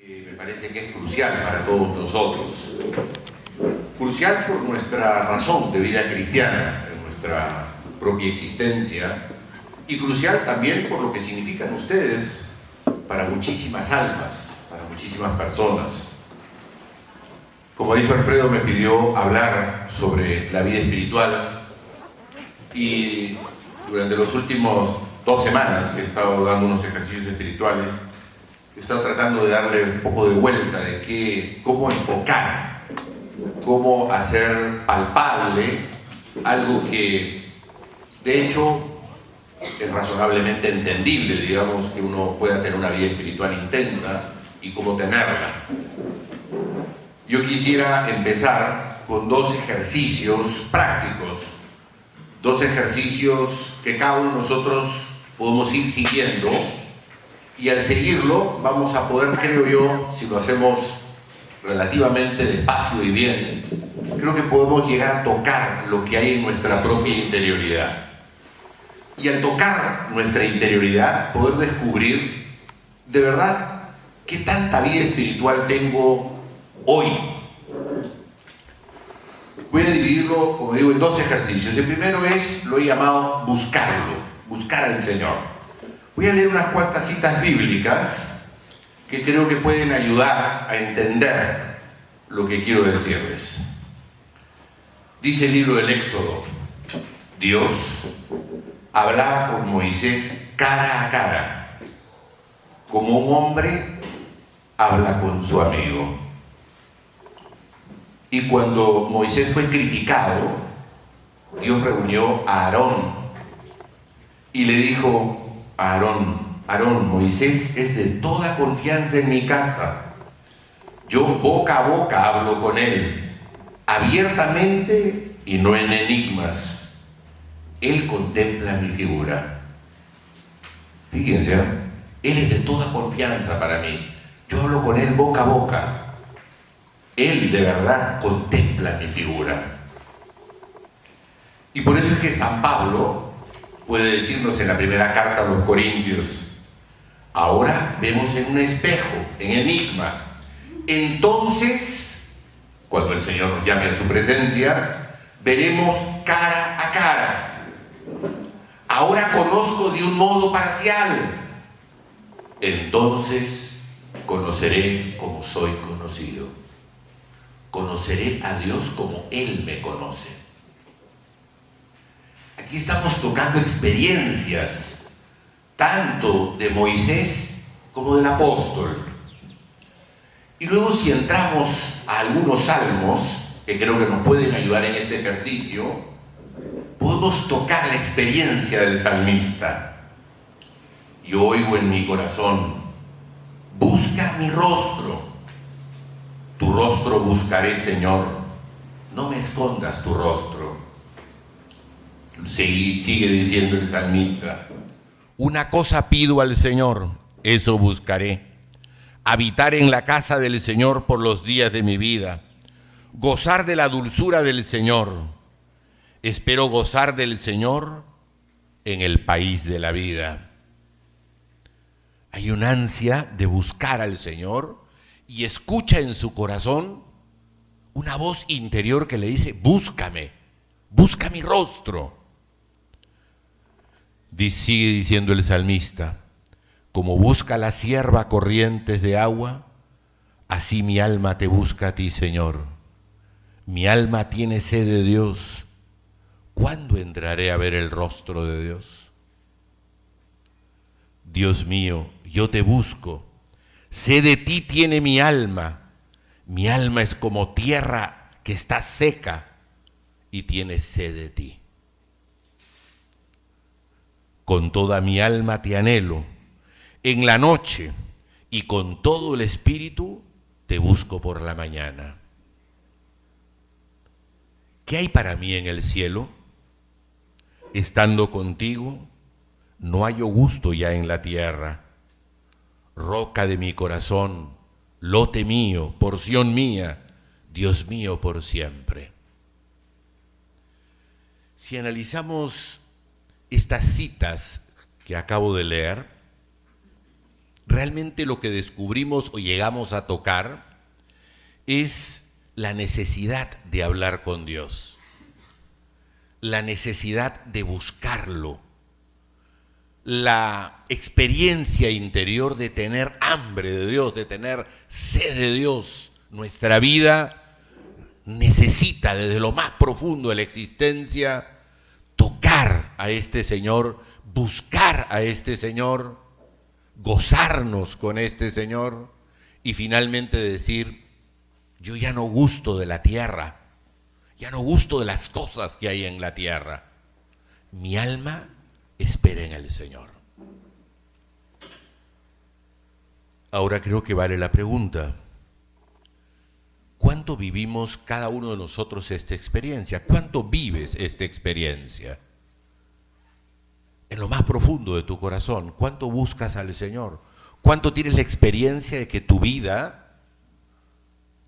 Me parece que es crucial para todos nosotros. Crucial por nuestra razón de vida cristiana, en nuestra propia existencia, y crucial también por lo que significan ustedes para muchísimas almas, para muchísimas personas. Como dijo Alfredo, me pidió hablar sobre la vida espiritual y durante los últimos 2 semanas que he estado dando unos ejercicios espirituales, he estado tratando de darle un poco de vuelta de cómo enfocar, cómo hacer palpable algo que de hecho es razonablemente entendible, digamos, que uno pueda tener una vida espiritual intensa y cómo tenerla. Yo quisiera empezar con 2 ejercicios prácticos, 2 ejercicios que cada uno de nosotros podemos ir siguiendo, y al seguirlo vamos a poder, creo yo, si lo hacemos relativamente despacio y bien, creo que podemos llegar a tocar lo que hay en nuestra propia interioridad. Y al tocar nuestra interioridad, poder descubrir de verdad qué tanta vida espiritual tengo hoy. Voy a dividirlo, como digo, en 2 ejercicios. El primero lo he llamado buscarlo, buscar al Señor. Voy a leer unas cuantas citas bíblicas que creo que pueden ayudar a entender lo que quiero decirles. Dice el libro del Éxodo: Dios hablaba con Moisés cara a cara, como un hombre habla con su amigo. Y cuando Moisés fue criticado, Dios reunió a Aarón y le dijo a Aarón, Moisés es de toda confianza en mi casa. Yo boca a boca hablo con él, abiertamente y no en enigmas. Él contempla mi figura. Fíjense, él es de toda confianza para mí. Yo hablo con él boca a boca. Él de verdad contempla mi figura. Y por eso es que San Pablo puede decirnos en la primera carta a los Corintios: ahora vemos en un espejo, en enigma. Entonces, cuando el Señor nos llame a su presencia, veremos cara a cara. Ahora conozco de un modo parcial. Entonces conoceré como soy conocido. Conoceré a Dios como Él me conoce. Aquí estamos tocando experiencias, tanto de Moisés como del apóstol. Y luego, si entramos a algunos salmos, que creo que nos pueden ayudar en este ejercicio, podemos tocar la experiencia del salmista. Yo oigo en mi corazón: busca mi rostro. Tu rostro buscaré, Señor, no me escondas tu rostro. Sigue diciendo el salmista: una cosa pido al Señor, eso buscaré: habitar en la casa del Señor por los días de mi vida, gozar de la dulzura del Señor. Espero gozar del Señor en el país de la vida. Hay una ansia de buscar al Señor y escucha en su corazón una voz interior que le dice: búscame, busca mi rostro. Sigue diciendo el salmista: como busca la cierva corrientes de agua, así mi alma te busca a ti, Señor. Mi alma tiene sed de Dios. ¿Cuándo entraré a ver el rostro de Dios? Dios mío, yo te busco. Sed de ti tiene mi alma. Mi alma es como tierra que está seca y tiene sed de ti. Con toda mi alma te anhelo. En la noche y con todo el espíritu te busco por la mañana. ¿Qué hay para mí en el cielo? Estando contigo, no hallo gusto ya en la tierra. Roca de mi corazón, lote mío, porción mía, Dios mío por siempre. Si analizamos estas citas que acabo de leer, realmente lo que descubrimos o llegamos a tocar es la necesidad de hablar con Dios, la necesidad de buscarlo, la experiencia interior de tener hambre de Dios, de tener sed de Dios. Nuestra vida necesita desde lo más profundo de la existencia tocar a este Señor, buscar a este Señor, gozarnos con este Señor y finalmente decir: yo ya no gusto de la tierra, ya no gusto de las cosas que hay en la tierra. Mi alma espera en el Señor. Ahora creo que vale la pregunta: ¿cuánto vivimos cada uno de nosotros esta experiencia? ¿Cuánto vives esta experiencia? En lo más profundo de tu corazón, ¿cuánto buscas al Señor? ¿Cuánto tienes la experiencia de que tu vida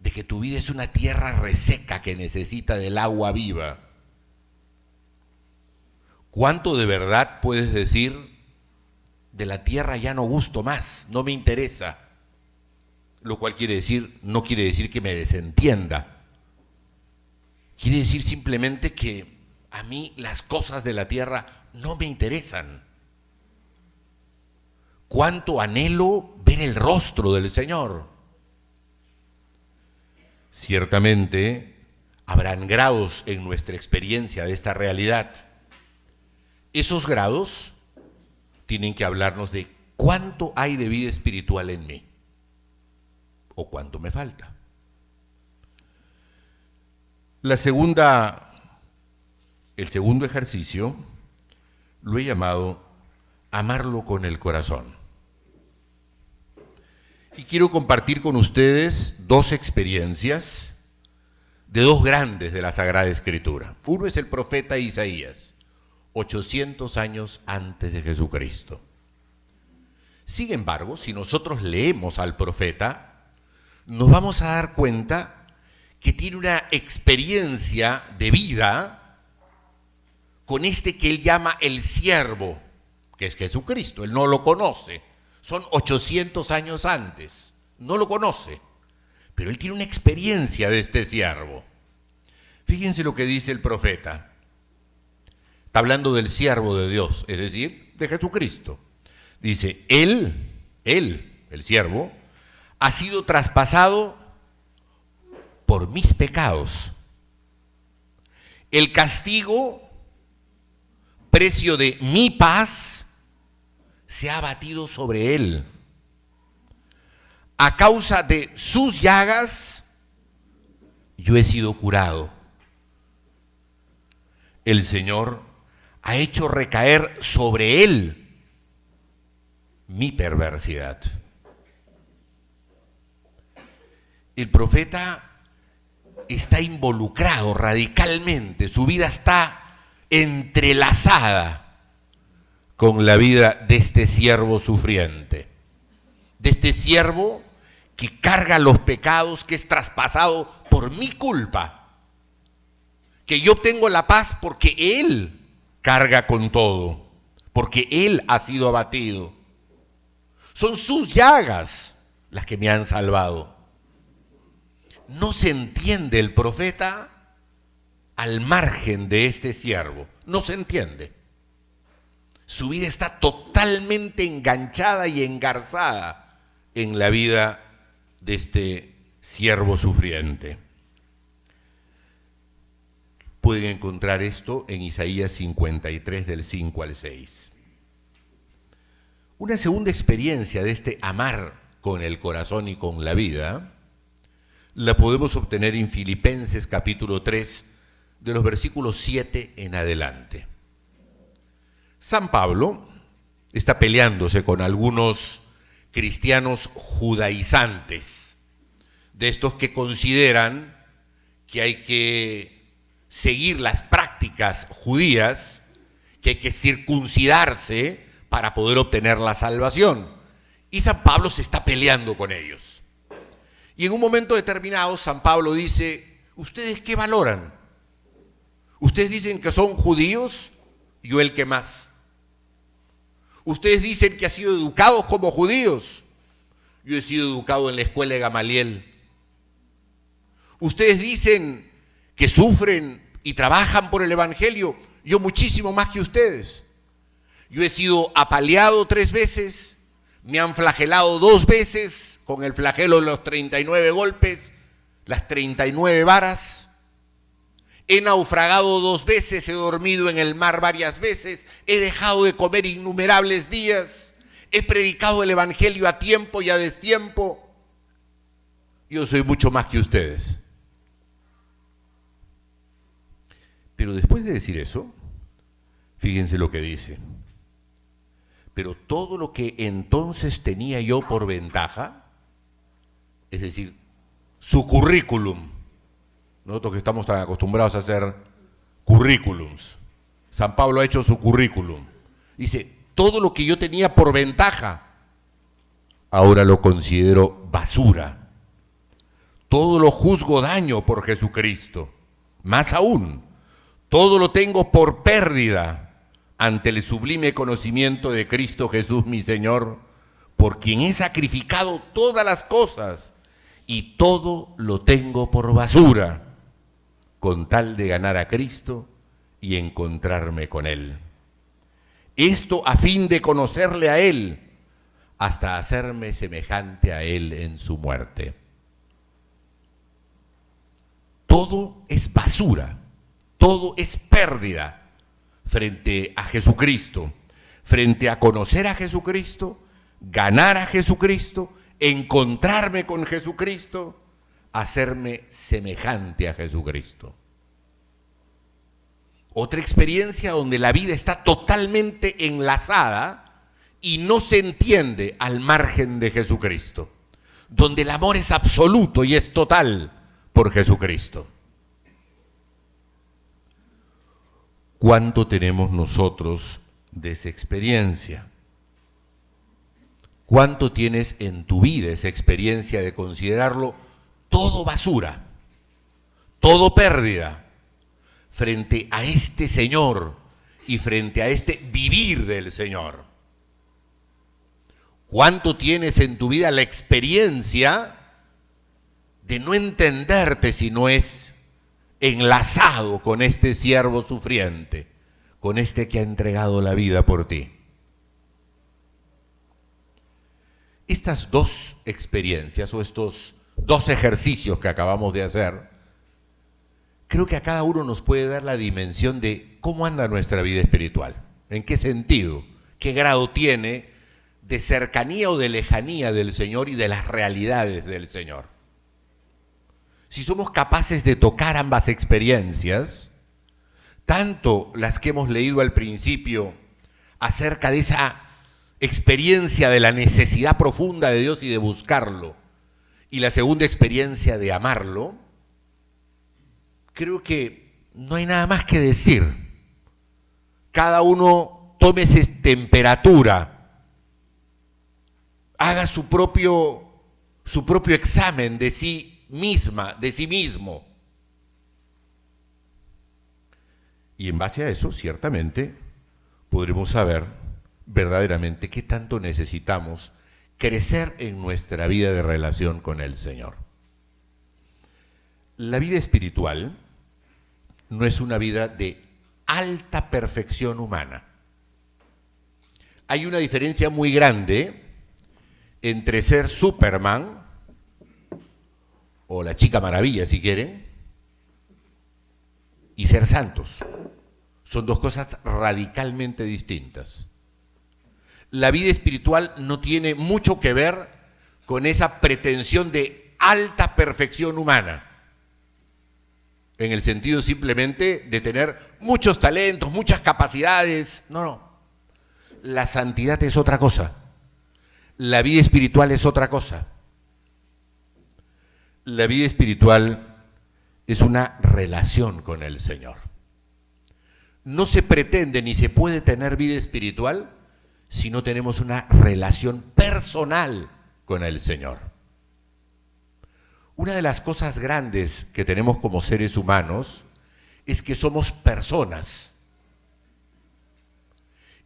es una tierra reseca que necesita del agua viva? ¿Cuánto de verdad puedes decir: de la tierra ya no gusto más, no me interesa? Lo cual no quiere decir que me desentienda. Quiere decir simplemente que a mí las cosas de la tierra no me interesan. ¿Cuánto anhelo ver el rostro del Señor? Ciertamente habrán grados en nuestra experiencia de esta realidad. Esos grados tienen que hablarnos de cuánto hay de vida espiritual en mí o cuánto me falta. El segundo ejercicio lo he llamado amarlo con el corazón. Y quiero compartir con ustedes dos experiencias de dos grandes de la Sagrada Escritura. Uno es el profeta Isaías, 800 años antes de Jesucristo. Sin embargo, si nosotros leemos al profeta, nos vamos a dar cuenta que tiene una experiencia de vida con este que él llama el siervo, que es Jesucristo. Él no lo conoce, son 800 años antes, no lo conoce, pero él tiene una experiencia de este siervo. Fíjense lo que dice el profeta. Está hablando del siervo de Dios, es decir, de Jesucristo. Dice: él, el siervo, ha sido traspasado por mis pecados. El castigo, precio de mi paz, se ha abatido sobre él. A causa de sus llagas, yo he sido curado. El Señor ha hecho recaer sobre él mi perversidad. El profeta está involucrado radicalmente, su vida está entrelazada con la vida de este siervo sufriente, de este siervo que carga los pecados, que es traspasado por mi culpa, que yo obtengo la paz porque él carga con todo, porque él ha sido abatido. Son sus llagas las que me han salvado. No se entiende el profeta al margen de este siervo, no se entiende. Su vida está totalmente enganchada y engarzada en la vida de este siervo sufriente. Pueden encontrar esto en Isaías 53 del 5 al 6. Una segunda experiencia de este amar con el corazón y con la vida la podemos obtener en Filipenses capítulo 3 de los versículos 7 en adelante. San Pablo está peleándose con algunos cristianos judaizantes, de estos que consideran que hay que seguir las prácticas judías, que hay que circuncidarse para poder obtener la salvación. Y San Pablo se está peleando con ellos. Y en un momento determinado San Pablo dice: ¿ustedes qué valoran? Ustedes dicen que son judíos, yo el que más. Ustedes dicen que han sido educados como judíos, Yo he sido educado en la escuela de Gamaliel. Ustedes dicen que sufren y trabajan por el Evangelio. Yo muchísimo más que ustedes. Yo he sido apaleado 3 veces, me han flagelado 2 veces con el flagelo de los 39 golpes, las 39 varas. He naufragado 2 veces, he dormido en el mar varias veces, he dejado de comer innumerables días, he predicado el Evangelio a tiempo y a destiempo. Yo soy mucho más que ustedes. Pero después de decir eso, fíjense lo que dice. Pero todo lo que entonces tenía yo por ventaja, es decir, su currículum. Nosotros que estamos tan acostumbrados a hacer currículums. San Pablo ha hecho su currículum. Dice, todo lo que yo tenía por ventaja, ahora lo considero basura. Todo lo juzgo daño por Jesucristo. Más aún, todo lo tengo por pérdida ante el sublime conocimiento de Cristo Jesús mi Señor, por quien he sacrificado todas las cosas y todo lo tengo por basura, con tal de ganar a Cristo y encontrarme con Él. Esto a fin de conocerle a Él, hasta hacerme semejante a Él en su muerte. Todo es basura, todo es pérdida frente a Jesucristo, frente a conocer a Jesucristo, ganar a Jesucristo, encontrarme con Jesucristo, hacerme semejante a Jesucristo. Otra experiencia donde la vida está totalmente enlazada y no se entiende al margen de Jesucristo, donde el amor es absoluto y es total por Jesucristo. ¿Cuánto tenemos nosotros de esa experiencia? ¿Cuánto tienes en tu vida esa experiencia de considerarlo todo basura, todo pérdida, frente a este Señor y frente a este vivir del Señor? ¿Cuánto tienes en tu vida la experiencia de no entenderte si no es enlazado con este siervo sufriente, con este que ha entregado la vida por ti? Estas 2 experiencias o estos 2 ejercicios que acabamos de hacer, creo que a cada uno nos puede dar la dimensión de cómo anda nuestra vida espiritual, en qué sentido, qué grado tiene de cercanía o de lejanía del Señor y de las realidades del Señor. Si somos capaces de tocar ambas experiencias, tanto las que hemos leído al principio acerca de esa experiencia de la necesidad profunda de Dios y de buscarlo, y la segunda experiencia de amarlo, creo que no hay nada más que decir. Cada uno tome esa temperatura, haga su propio examen de sí misma, de sí mismo. Y en base a eso, ciertamente, podremos saber verdaderamente qué tanto necesitamos crecer en nuestra vida de relación con el Señor. La vida espiritual no es una vida de alta perfección humana. Hay una diferencia muy grande entre ser Superman o la Chica Maravilla, si quieren, y ser santos. Son 2 cosas radicalmente distintas. La vida espiritual no tiene mucho que ver con esa pretensión de alta perfección humana, en el sentido simplemente de tener muchos talentos, muchas capacidades. No. La santidad es otra cosa. La vida espiritual es otra cosa. La vida espiritual es una relación con el Señor. No se pretende ni se puede tener vida espiritual si no tenemos una relación personal con el Señor. Una de las cosas grandes que tenemos como seres humanos es que somos personas.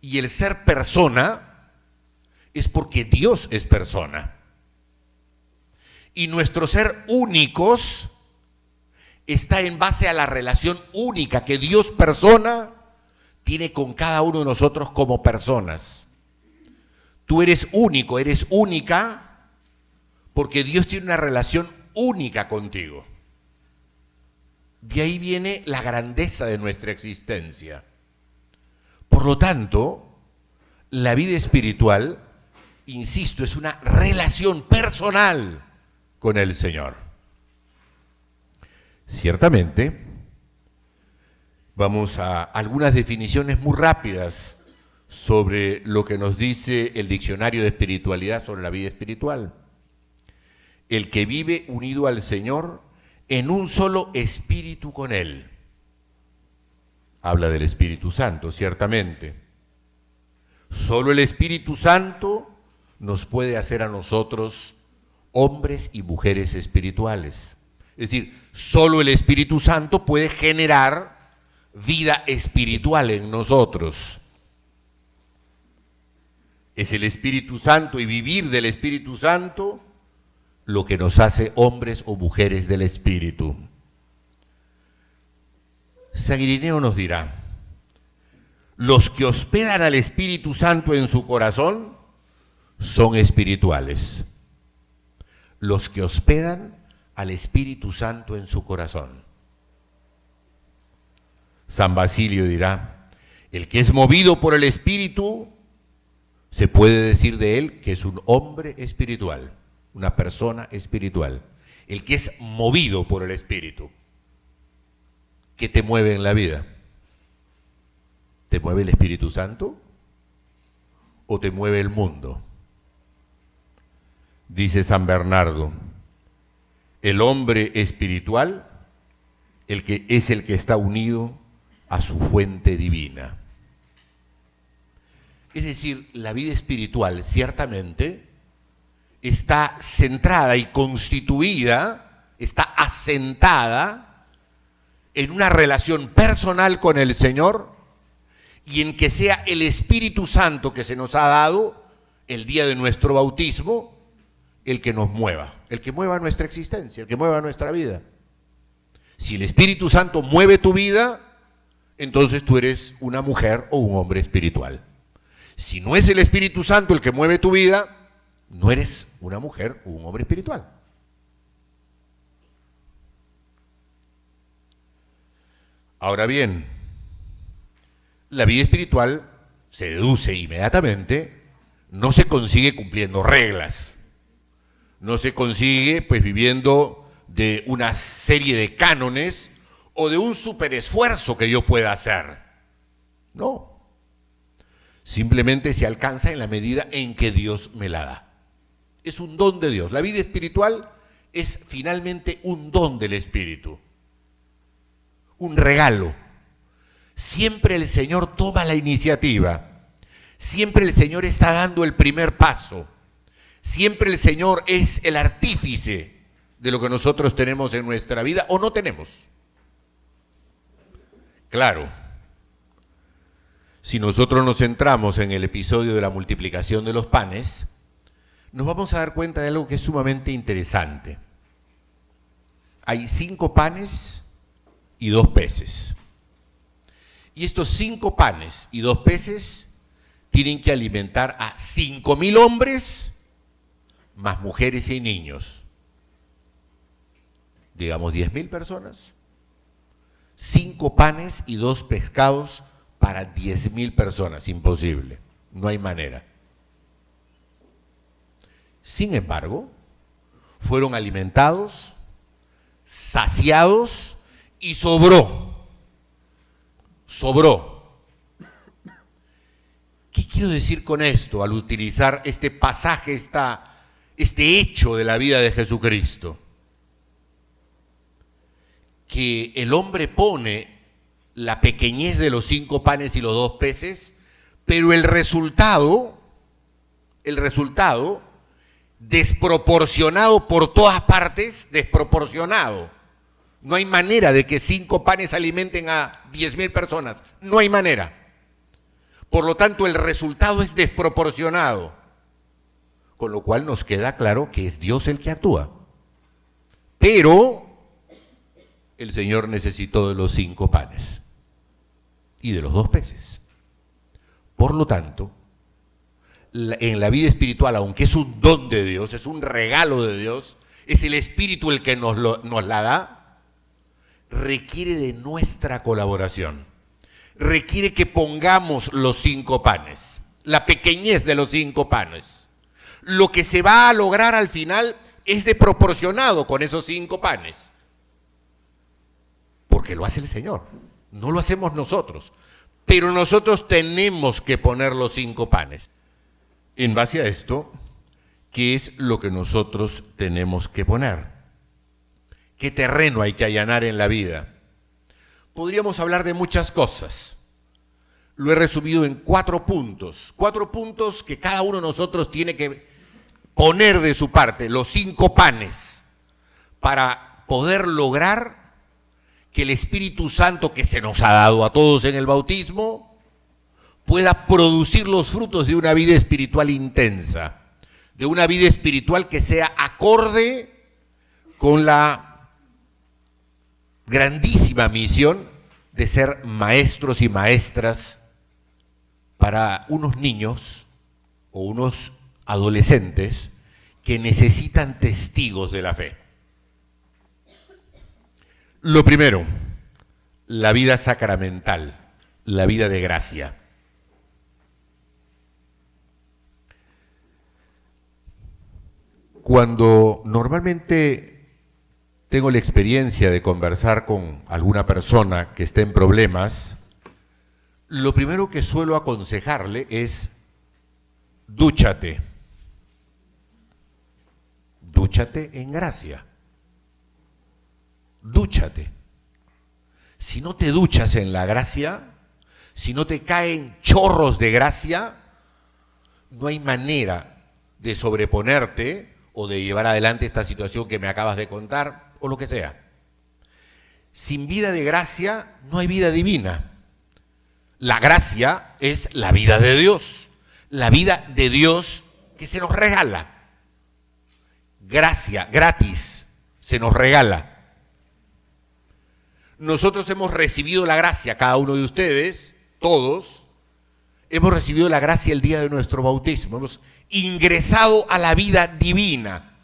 Y el ser persona es porque Dios es persona. Y nuestro ser únicos está en base a la relación única que Dios persona tiene con cada uno de nosotros como personas. Tú eres único, eres única, porque Dios tiene una relación única contigo. De ahí viene la grandeza de nuestra existencia. Por lo tanto, la vida espiritual, insisto, es una relación personal con el Señor. Ciertamente, vamos a algunas definiciones muy rápidas sobre lo que nos dice el diccionario de espiritualidad sobre la vida espiritual. El que vive unido al Señor en un solo espíritu con Él. Habla del Espíritu Santo, ciertamente. Solo el Espíritu Santo nos puede hacer a nosotros hombres y mujeres espirituales. Es decir, solo el Espíritu Santo puede generar vida espiritual en nosotros. Es el Espíritu Santo y vivir del Espíritu Santo lo que nos hace hombres o mujeres del Espíritu. San Irineo nos dirá, los que hospedan al Espíritu Santo en su corazón son espirituales. Los que hospedan al Espíritu Santo en su corazón. San Basilio dirá, el que es movido por el Espíritu, se puede decir de él que es un hombre espiritual, una persona espiritual. El que es movido por el Espíritu. ¿Qué te mueve en la vida? ¿Te mueve el Espíritu Santo o te mueve el mundo? Dice San Bernardo, el hombre espiritual, el que está unido a su fuente divina. Es decir, la vida espiritual ciertamente está centrada y constituida, está asentada en una relación personal con el Señor y en que sea el Espíritu Santo que se nos ha dado el día de nuestro bautismo el que nos mueva, el que mueva nuestra existencia, el que mueva nuestra vida. Si el Espíritu Santo mueve tu vida, entonces tú eres una mujer o un hombre espiritual. Si no es el Espíritu Santo el que mueve tu vida, no eres una mujer o un hombre espiritual. Ahora bien, la vida espiritual se deduce inmediatamente, no se consigue cumpliendo reglas, no se consigue pues viviendo de una serie de cánones o de un superesfuerzo que yo pueda hacer. No. Simplemente se alcanza en la medida en que Dios me la da. Es un don de Dios. La vida espiritual es finalmente un don del Espíritu. Un regalo. Siempre el Señor toma la iniciativa. Siempre el Señor está dando el primer paso. Siempre el Señor es el artífice de lo que nosotros tenemos en nuestra vida o no tenemos. Claro, si nosotros nos centramos en el episodio de la multiplicación de los panes, nos vamos a dar cuenta de algo que es sumamente interesante. Hay 5 panes y 2 peces. Y estos 5 panes y 2 peces tienen que alimentar a 5.000 hombres, más mujeres y niños. Digamos 10.000 personas. 5 panes y 2 pescados para 10.000 personas. Imposible. No hay manera. Sin embargo, fueron alimentados, saciados y sobró. Sobró. ¿Qué quiero decir con esto al utilizar este pasaje, este hecho de la vida de Jesucristo? Que el hombre pone la pequeñez de los 5 panes y los 2 peces, pero el resultado desproporcionado por todas partes, desproporcionado. No hay manera de que 5 panes alimenten a 10.000 personas, no hay manera. Por lo tanto, el resultado es desproporcionado, con lo cual nos queda claro que es Dios el que actúa. Pero el Señor necesitó de los 5 panes y de los 2 peces. Por lo tanto, en la vida espiritual, aunque es un don de Dios, es un regalo de Dios, es el Espíritu el que nos la da, requiere de nuestra colaboración. Requiere que pongamos los 5 panes, la pequeñez de los 5 panes. Lo que se va a lograr al final es desproporcionado con esos 5 panes. Porque lo hace el Señor, no lo hacemos nosotros. Pero nosotros tenemos que poner los 5 panes. En base a esto, ¿qué es lo que nosotros tenemos que poner? ¿Qué terreno hay que allanar en la vida? Podríamos hablar de muchas cosas. Lo he resumido en 4 puntos. 4 puntos que cada uno de nosotros tiene que poner de su parte, los 5 panes, para poder lograr que el Espíritu Santo que se nos ha dado a todos en el bautismo pueda producir los frutos de una vida espiritual intensa, de una vida espiritual que sea acorde con la grandísima misión de ser maestros y maestras para unos niños o unos adolescentes que necesitan testigos de la fe. Lo primero, la vida sacramental, la vida de gracia. Cuando normalmente tengo la experiencia de conversar con alguna persona que esté en problemas, lo primero que suelo aconsejarle es: dúchate. Dúchate en gracia. Dúchate. Si no te duchas en la gracia, si no te caen chorros de gracia, no hay manera de sobreponerte o de llevar adelante esta situación que me acabas de contar, o lo que sea. Sin vida de gracia no hay vida divina. La gracia es la vida de Dios, la vida de Dios que se nos regala. Gracia, gratis, se nos regala. Nosotros hemos recibido la gracia, cada uno de ustedes, todos, hemos recibido la gracia el día de nuestro bautismo. Hemos ingresado a la vida divina.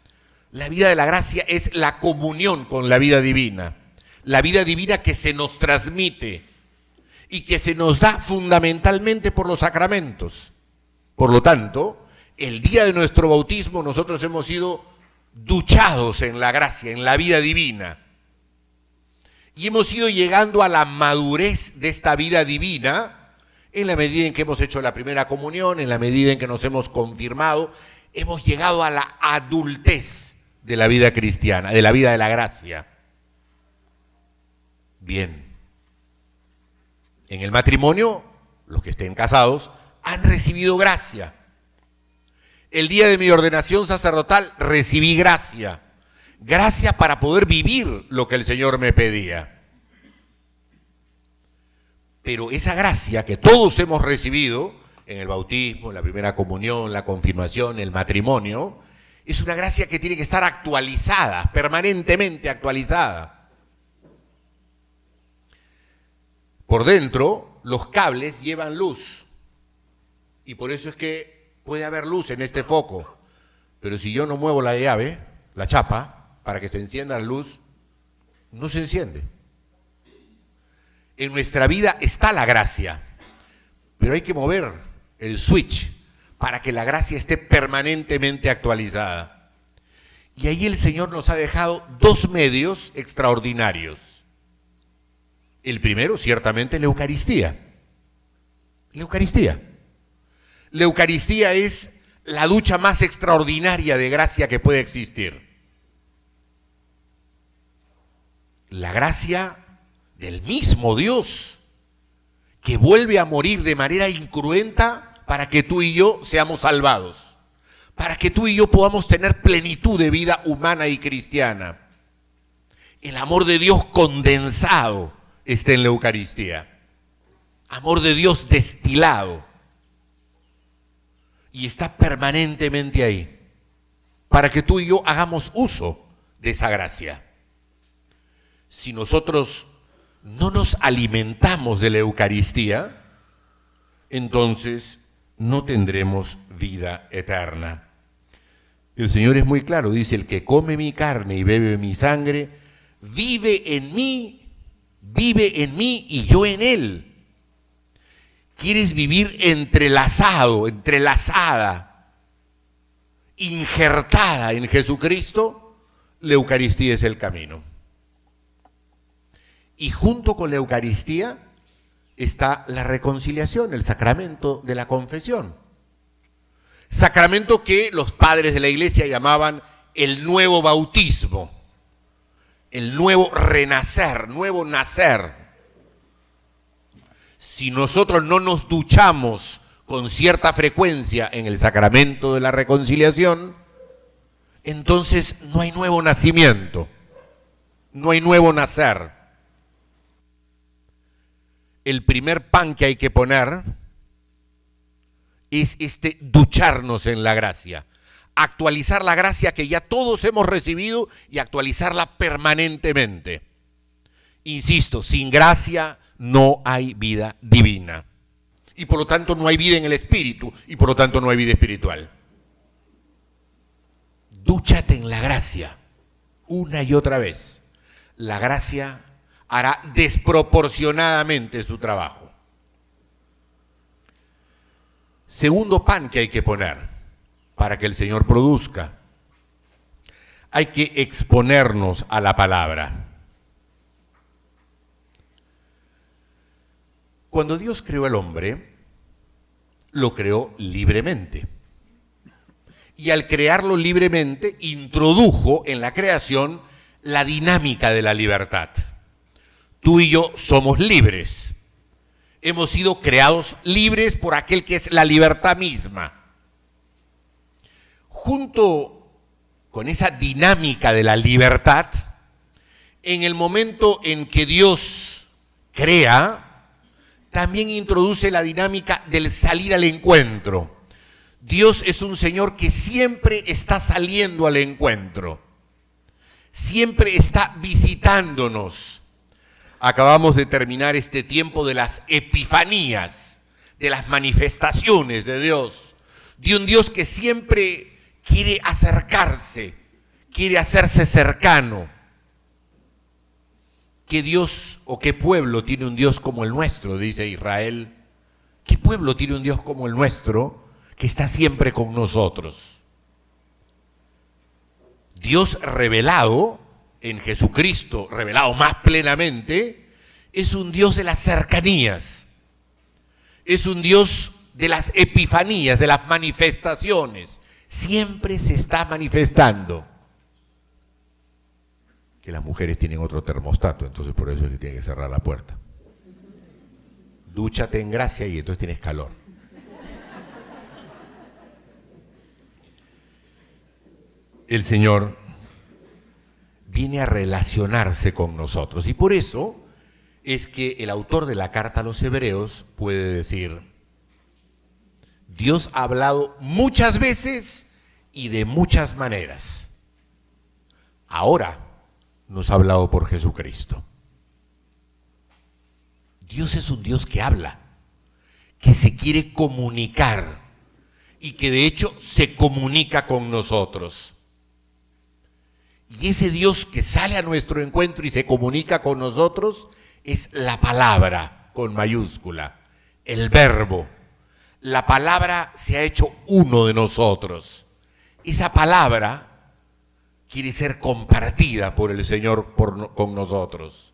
La vida de la gracia es la comunión con la vida divina. La vida divina que se nos transmite y que se nos da fundamentalmente por los sacramentos. Por lo tanto, el día de nuestro bautismo nosotros hemos sido duchados en la gracia, en la vida divina. Y hemos ido llegando a la madurez de esta vida divina en la medida en que hemos hecho la primera comunión, en la medida en que nos hemos confirmado, hemos llegado a la adultez de la vida cristiana, de la vida de la gracia. Bien. En el matrimonio, los que estén casados han recibido gracia. El día de mi ordenación sacerdotal recibí gracia. Gracia para poder vivir lo que el Señor me pedía. Pero esa gracia que todos hemos recibido en el bautismo, en la primera comunión, la confirmación, el matrimonio, es una gracia que tiene que estar actualizada, permanentemente actualizada. Por dentro, los cables llevan luz. Y por eso es que puede haber luz en este foco. Pero si yo no muevo la llave, la chapa, para que se encienda la luz, no se enciende. En nuestra vida está la gracia, pero hay que mover el switch para que la gracia esté permanentemente actualizada. Y ahí el Señor nos ha dejado 2 medios extraordinarios. El primero, ciertamente, la Eucaristía. La Eucaristía. La Eucaristía es la ducha más extraordinaria de gracia que puede existir. La gracia del mismo Dios, que vuelve a morir de manera incruenta para que tú y yo seamos salvados, para que tú y yo podamos tener plenitud de vida humana y cristiana. El amor de Dios condensado está en la Eucaristía. Amor de Dios destilado. Y está permanentemente ahí, para que tú y yo hagamos uso de esa gracia. si nosotros no nos alimentamos de la Eucaristía, entonces no tendremos vida eterna. El Señor es muy claro, dice, el que come mi carne y bebe mi sangre, vive en mí y yo en él. ¿Quieres vivir entrelazado, entrelazada, injertada en Jesucristo? La Eucaristía es el camino. Y junto con la Eucaristía está la reconciliación, el sacramento de la confesión. Sacramento que los padres de la Iglesia llamaban el nuevo bautismo, el nuevo renacer, nuevo nacer. Si nosotros no nos duchamos con cierta frecuencia en el sacramento de la reconciliación, entonces no hay nuevo nacimiento, no hay nuevo nacer. El primer pan que hay que poner es ducharnos en la gracia, actualizar la gracia que ya todos hemos recibido y actualizarla permanentemente. Insisto, sin gracia no hay vida divina y por lo tanto no hay vida en el espíritu y por lo tanto no hay vida espiritual. Dúchate en la gracia una y otra vez. La gracia hará desproporcionadamente su trabajo. Segundo pan que hay que poner para que el Señor produzca. Hay que exponernos a la palabra. Cuando Dios creó al hombre, lo creó libremente. Y al crearlo libremente, introdujo en la creación la dinámica de la libertad. Tú y yo somos libres. Hemos sido creados libres por aquel que es la libertad misma. Junto con esa dinámica de la libertad, en el momento en que Dios crea, también introduce la dinámica del salir al encuentro. Dios es un Señor que siempre está saliendo al encuentro, siempre está visitándonos. Acabamos de terminar este tiempo de las epifanías, de las manifestaciones de Dios, de un Dios que siempre quiere acercarse, quiere hacerse cercano. ¿Qué Dios o qué pueblo tiene un Dios como el nuestro? Dice Israel. ¿Qué pueblo tiene un Dios como el nuestro que está siempre con nosotros? Dios revelado en Jesucristo, revelado más plenamente, es un Dios de las cercanías, es un Dios de las epifanías, de las manifestaciones. Siempre se está manifestando. Que las mujeres tienen otro termostato, entonces por eso es que tienen que cerrar la puerta. Dúchate en gracia y entonces tienes calor. El Señor viene a relacionarse con nosotros y por eso es que el autor de la carta a los Hebreos puede decir: Dios ha hablado muchas veces y de muchas maneras. Ahora nos ha hablado por Jesucristo. Dios es un Dios que habla, que se quiere comunicar y que de hecho se comunica con nosotros. Y ese Dios que sale a nuestro encuentro y se comunica con nosotros es la palabra con mayúscula, el verbo. La palabra se ha hecho uno de nosotros. Esa palabra quiere ser compartida por el Señor con nosotros.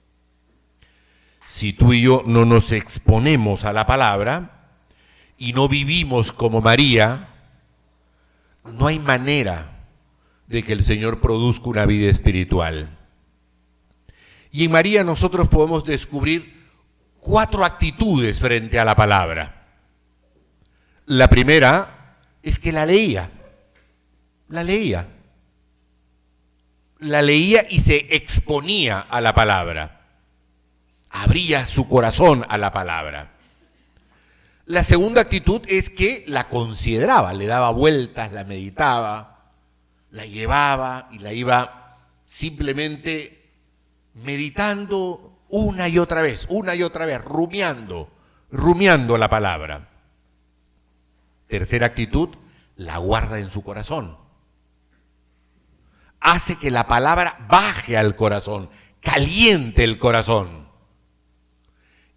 Si tú y yo no nos exponemos a la palabra y no vivimos como María, no hay manera de que el Señor produzca una vida espiritual. Y en María nosotros podemos descubrir 4 actitudes frente a la palabra. La primera es que la leía y se exponía a la palabra, abría su corazón a la palabra. La segunda actitud es que la consideraba, le daba vueltas, la meditaba, la llevaba y la iba simplemente meditando una y otra vez, rumiando la palabra. Tercera actitud, la guarda en su corazón. Hace que la palabra baje al corazón, caliente el corazón.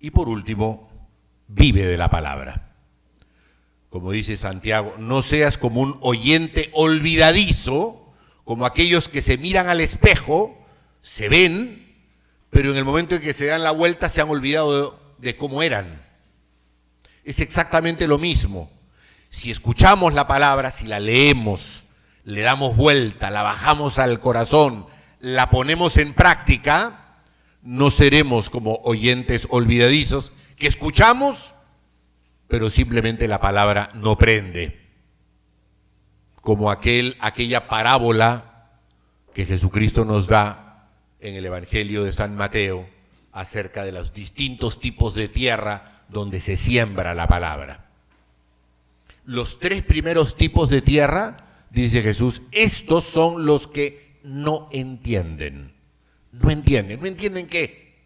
Y por último, vive de la palabra. Como dice Santiago, no seas como un oyente olvidadizo, como aquellos que se miran al espejo, se ven, pero en el momento en que se dan la vuelta se han olvidado de cómo eran. Es exactamente lo mismo. Si escuchamos la palabra, si la leemos, le damos vuelta, la bajamos al corazón, la ponemos en práctica, no seremos como oyentes olvidadizos que escuchamos, pero simplemente la palabra no prende. Como aquella parábola que Jesucristo nos da en el Evangelio de San Mateo acerca de los distintos tipos de tierra donde se siembra la palabra. Los 3 primeros tipos de tierra, dice Jesús, estos son los que no entienden. No entienden ¿qué?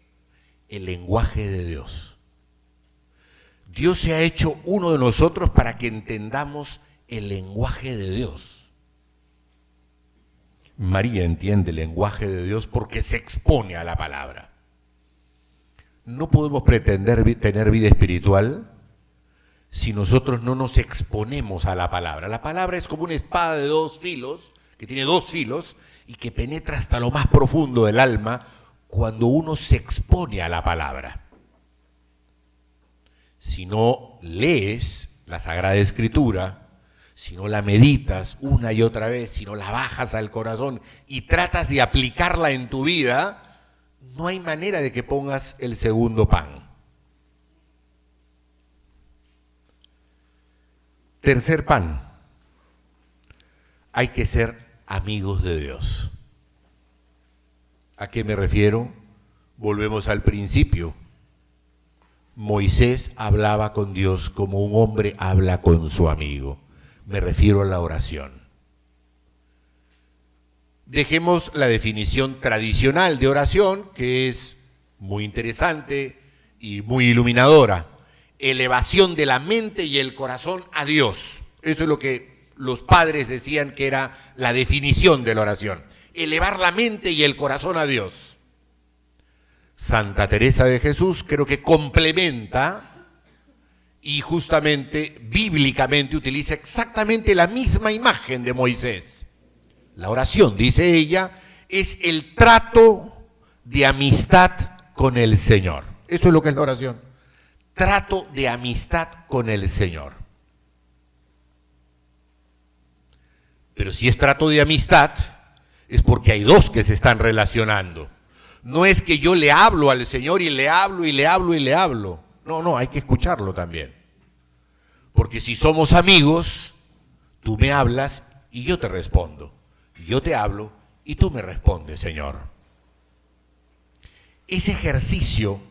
El lenguaje de Dios. Dios se ha hecho uno de nosotros para que entendamos el lenguaje de Dios. María entiende el lenguaje de Dios porque se expone a la palabra. No podemos pretender tener vida espiritual si nosotros no nos exponemos a la palabra. La palabra es como una espada de 2 filos, que tiene 2 filos, y que penetra hasta lo más profundo del alma cuando uno se expone a la palabra. Si no lees la Sagrada Escritura, si no la meditas una y otra vez, si no la bajas al corazón y tratas de aplicarla en tu vida, no hay manera de que pongas el segundo pan. Tercer pan, hay que ser amigos de Dios. ¿A qué me refiero? Volvemos al principio. Moisés hablaba con Dios como un hombre habla con su amigo. Me refiero a la oración. Dejemos la definición tradicional de oración, que es muy interesante y muy iluminadora. Elevación de la mente y el corazón a Dios. Eso es lo que los padres decían que era la definición de la oración. Elevar la mente y el corazón a Dios. Santa Teresa de Jesús creo que complementa y justamente bíblicamente utiliza exactamente la misma imagen de Moisés. La oración, dice ella, es el trato de amistad con el Señor. Eso es lo que es la oración. Trato de amistad con el Señor. Pero si es trato de amistad, es porque hay 2 que se están relacionando. No es que yo le hablo al Señor y le hablo y le hablo y le hablo. No, hay que escucharlo también. Porque si somos amigos, tú me hablas y yo te respondo. Yo te hablo y tú me respondes, Señor. Ese ejercicio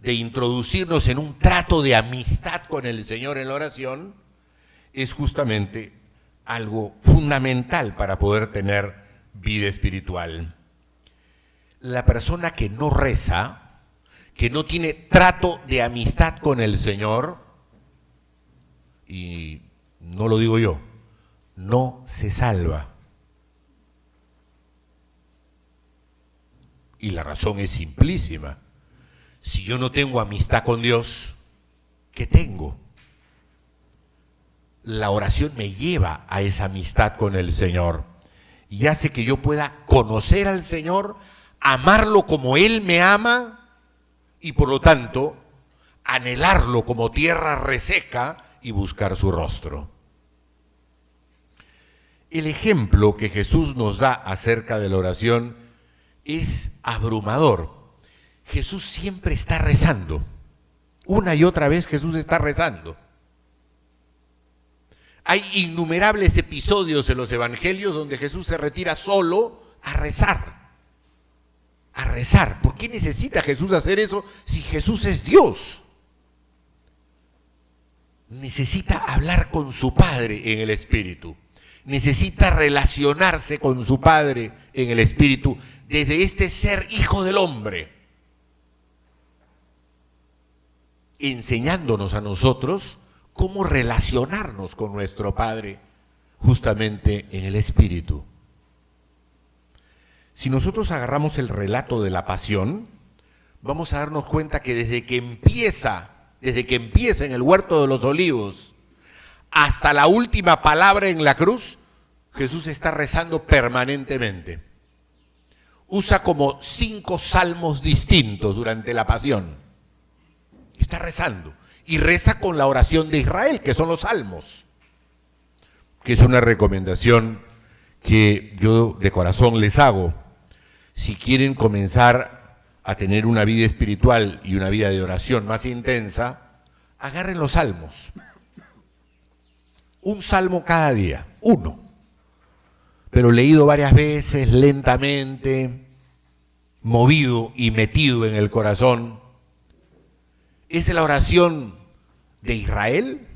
de introducirnos en un trato de amistad con el Señor en la oración es justamente algo fundamental para poder tener vida espiritual. La persona que no reza, que no tiene trato de amistad con el Señor, y no lo digo yo, no se salva. Y la razón es simplísima. Si yo no tengo amistad con Dios, ¿qué tengo? La oración me lleva a esa amistad con el Señor y hace que yo pueda conocer al Señor, amarlo como Él me ama y por lo tanto anhelarlo como tierra reseca y buscar su rostro. El ejemplo que Jesús nos da acerca de la oración es abrumador. Jesús siempre está rezando. Una y otra vez Jesús está rezando. Hay innumerables episodios en los evangelios donde Jesús se retira solo a rezar. A rezar. ¿Por qué necesita Jesús hacer eso si Jesús es Dios? Necesita hablar con su Padre en el Espíritu. necesita relacionarse con su Padre en el Espíritu desde este ser hijo del hombre, enseñándonos a nosotros cómo relacionarnos con nuestro Padre justamente en el Espíritu. Si nosotros agarramos el relato de la pasión, vamos a darnos cuenta que desde que empieza en el huerto de los olivos hasta la última palabra en la cruz, Jesús está rezando permanentemente. Usa como 5 salmos distintos durante la pasión. Está rezando y reza con la oración de Israel, que son los salmos, que es una recomendación que yo de corazón les hago. Si quieren comenzar a tener una vida espiritual y una vida de oración más intensa, agarren los salmos. Un salmo cada día, uno, pero leído varias veces, lentamente, movido y metido en el corazón. Es la oración de Israel,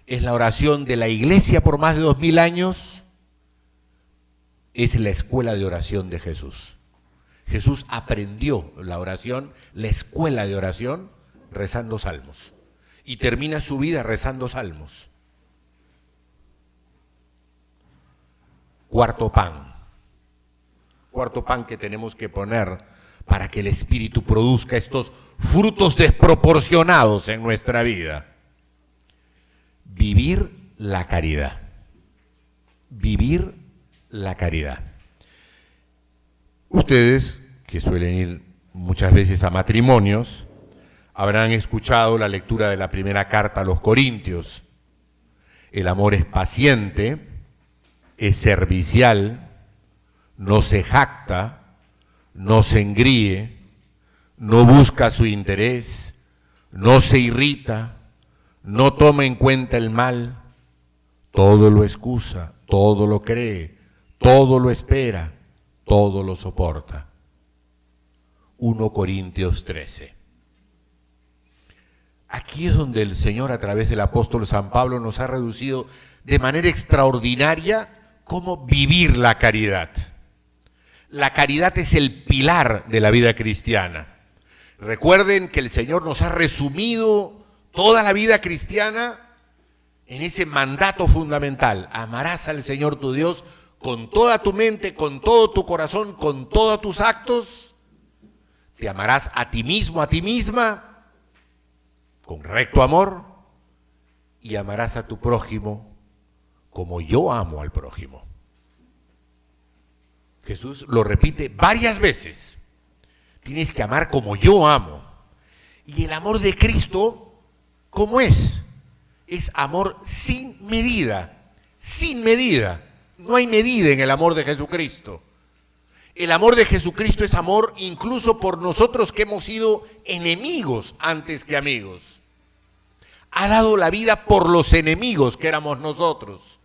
es la oración de la Iglesia por más de 2000 años, es la escuela de oración de Jesús. Jesús aprendió la oración, la escuela de oración, rezando salmos. Y termina su vida rezando salmos. Cuarto pan que tenemos que poner para que el Espíritu produzca estos frutos desproporcionados en nuestra vida. Vivir la caridad. Vivir la caridad. Ustedes, que suelen ir muchas veces a matrimonios, habrán escuchado la lectura de la primera carta a los Corintios. El amor es paciente, es servicial, no se jacta, no se engríe, no busca su interés, no se irrita, no toma en cuenta el mal, todo lo excusa, todo lo cree, todo lo espera, todo lo soporta. 1 Corintios 13. Aquí es donde el Señor, a través del apóstol San Pablo, nos ha reducido de manera extraordinaria cómo vivir la caridad. La caridad es el pilar de la vida cristiana. Recuerden que el Señor nos ha resumido toda la vida cristiana en ese mandato fundamental. Amarás al Señor tu Dios con toda tu mente, con todo tu corazón, con todos tus actos. Te amarás a ti mismo, a ti misma, con recto amor, y amarás a tu prójimo como yo amo al prójimo. Jesús lo repite varias veces. Tienes que amar como yo amo. Y el amor de Cristo, ¿cómo es? Es amor sin medida, sin medida. No hay medida en el amor de Jesucristo. El amor de Jesucristo es amor incluso por nosotros que hemos sido enemigos antes que amigos. Ha dado la vida por los enemigos que éramos nosotros.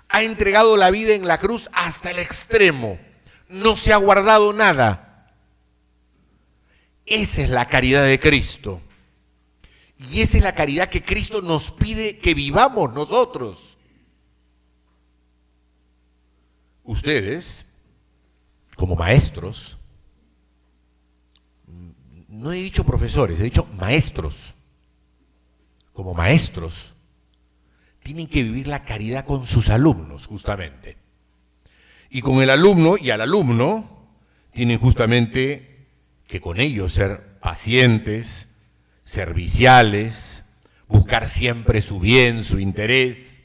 Ha entregado la vida en la cruz hasta el extremo. No se ha guardado nada. Esa es la caridad de Cristo. Y esa es la caridad que Cristo nos pide que vivamos nosotros. Ustedes, como maestros, no he dicho profesores, he dicho maestros. Como maestros, tienen que vivir la caridad con sus alumnos, justamente. Y con el alumno y al alumno, tienen justamente que con ellos ser pacientes, serviciales, buscar siempre su bien, su interés,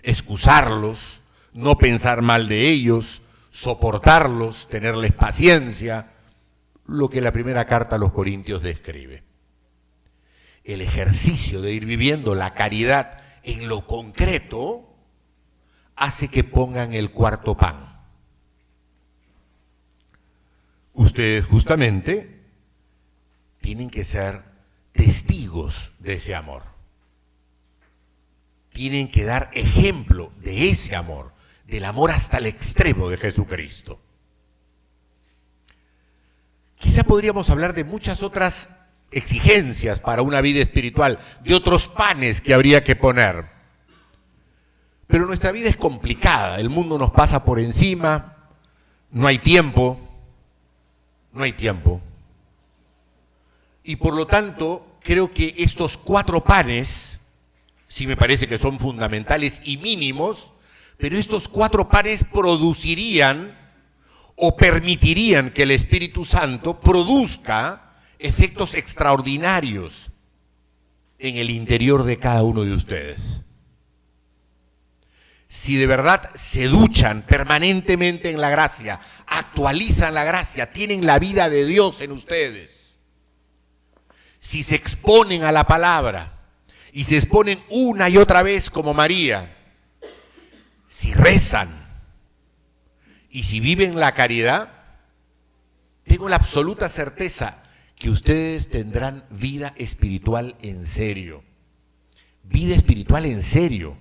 excusarlos, no pensar mal de ellos, soportarlos, tenerles paciencia, lo que la primera carta a los Corintios describe. El ejercicio de ir viviendo la caridad en lo concreto hace que pongan el cuarto pan. Ustedes justamente tienen que ser testigos de ese amor. Tienen que dar ejemplo de ese amor, del amor hasta el extremo de Jesucristo. Quizá podríamos hablar de muchas otras exigencias para una vida espiritual, de otros panes que habría que poner. Pero nuestra vida es complicada, el mundo nos pasa por encima, no hay tiempo, y por lo tanto creo que estos 4 panes, sí me parece que son fundamentales y mínimos, pero estos 4 panes producirían o permitirían que el Espíritu Santo produzca efectos extraordinarios en el interior de cada uno de ustedes. Si de verdad se duchan permanentemente en la gracia, actualizan la gracia, tienen la vida de Dios en ustedes, si se exponen a la palabra y se exponen una y otra vez como María, si rezan y si viven la caridad, tengo la absoluta certeza que ustedes tendrán vida espiritual en serio. Vida espiritual en serio.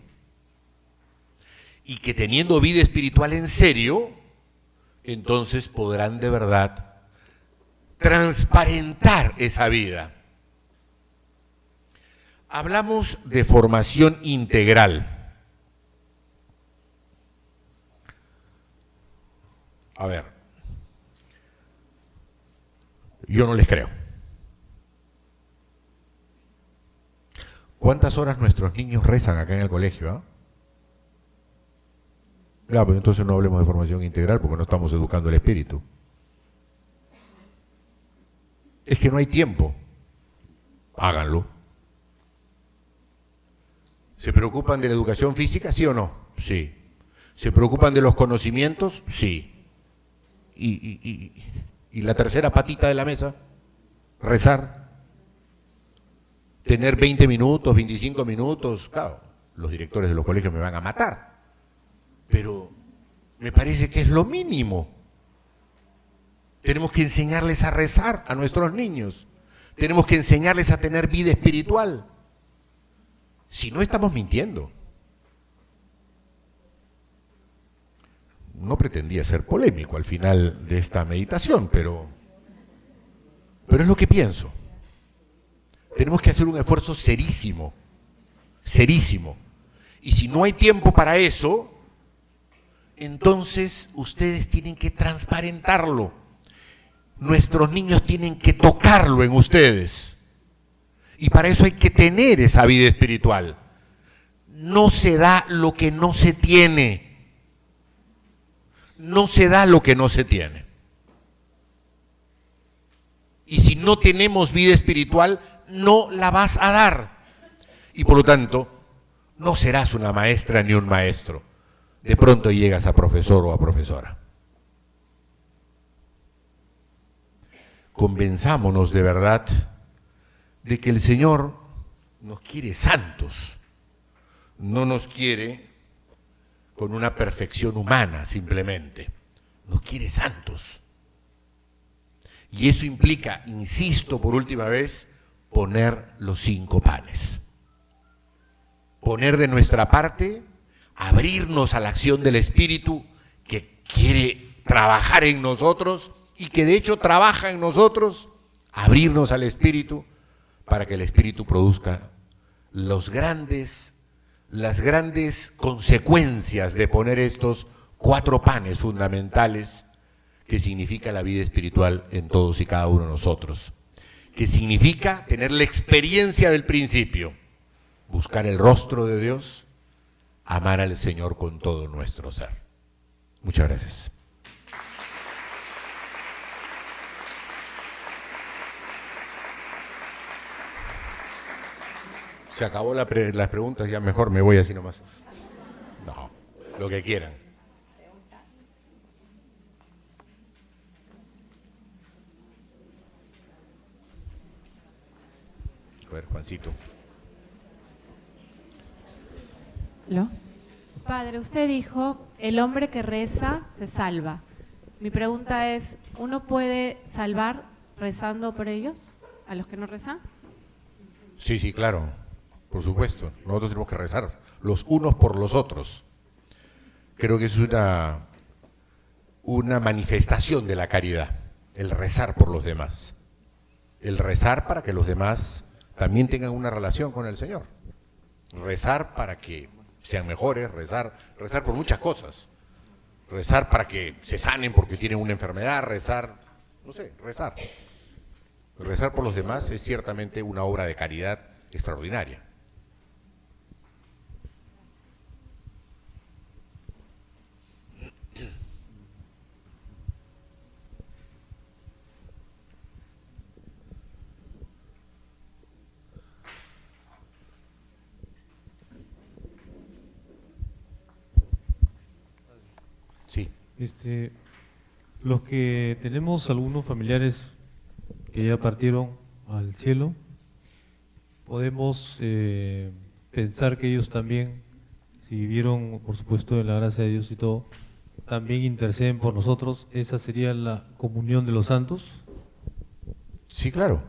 Y que teniendo vida espiritual en serio, entonces podrán de verdad transparentar esa vida. Hablamos de formación integral. A ver, yo no les creo. ¿Cuántas horas nuestros niños rezan acá en el colegio? ¿Ah? Claro, pero entonces no hablemos de formación integral porque no estamos educando el espíritu. Es que no hay tiempo. Háganlo. ¿Se preocupan de la educación física, sí o no? Sí. ¿Se preocupan de los conocimientos? Sí. ¿Y la tercera patita de la mesa? Rezar. Tener 20 minutos, 25 minutos. Claro, los directores de los colegios me van a matar. Pero me parece que es lo mínimo. Tenemos que enseñarles a rezar a nuestros niños. Tenemos que enseñarles a tener vida espiritual. Si no, estamos mintiendo. No pretendía ser polémico al final de esta meditación, pero es lo que pienso. Tenemos que hacer un esfuerzo serísimo, serísimo. Y si no hay tiempo para eso, entonces ustedes tienen que transparentarlo. Nuestros niños tienen que tocarlo en ustedes. Y para eso hay que tener esa vida espiritual. No se da lo que no se tiene. No se da lo que no se tiene. Y si no tenemos vida espiritual, no la vas a dar. Y por lo tanto, no serás una maestra ni un maestro. De pronto llegas a profesor o a profesora. Convenzámonos de verdad de que el Señor nos quiere santos, no nos quiere con una perfección humana simplemente, nos quiere santos. Y eso implica, insisto por última vez, poner los 5 panes. Poner de nuestra parte, abrirnos a la acción del Espíritu que quiere trabajar en nosotros y que de hecho trabaja en nosotros, abrirnos al Espíritu para que el Espíritu produzca las grandes consecuencias de poner estos 4 panes fundamentales que significa la vida espiritual en todos y cada uno de nosotros, que significa tener la experiencia del principio, buscar el rostro de Dios, amar al Señor con todo nuestro ser. Muchas gracias. Se acabó las preguntas, ya mejor me voy así nomás. No, lo que quieran. A ver, Juancito. ¿Lo? Padre, usted dijo, el hombre que reza se salva. Mi pregunta es, ¿uno puede salvar rezando por ellos, a los que no rezan? Sí, sí, claro, por supuesto. Nosotros tenemos que rezar los unos por los otros. Creo que es una manifestación de la caridad, el rezar por los demás. El rezar para que los demás también tengan una relación con el Señor. Rezar para que sean mejores, rezar por muchas cosas. Rezar para que se sanen porque tienen una enfermedad, rezar, no sé, rezar. Rezar por los demás es ciertamente una obra de caridad extraordinaria. Sí. Los que tenemos algunos familiares que ya partieron al cielo, podemos pensar que ellos también, si vivieron, por supuesto, en la gracia de Dios y todo, también interceden por nosotros. ¿Esa sería la comunión de los santos? Sí, claro.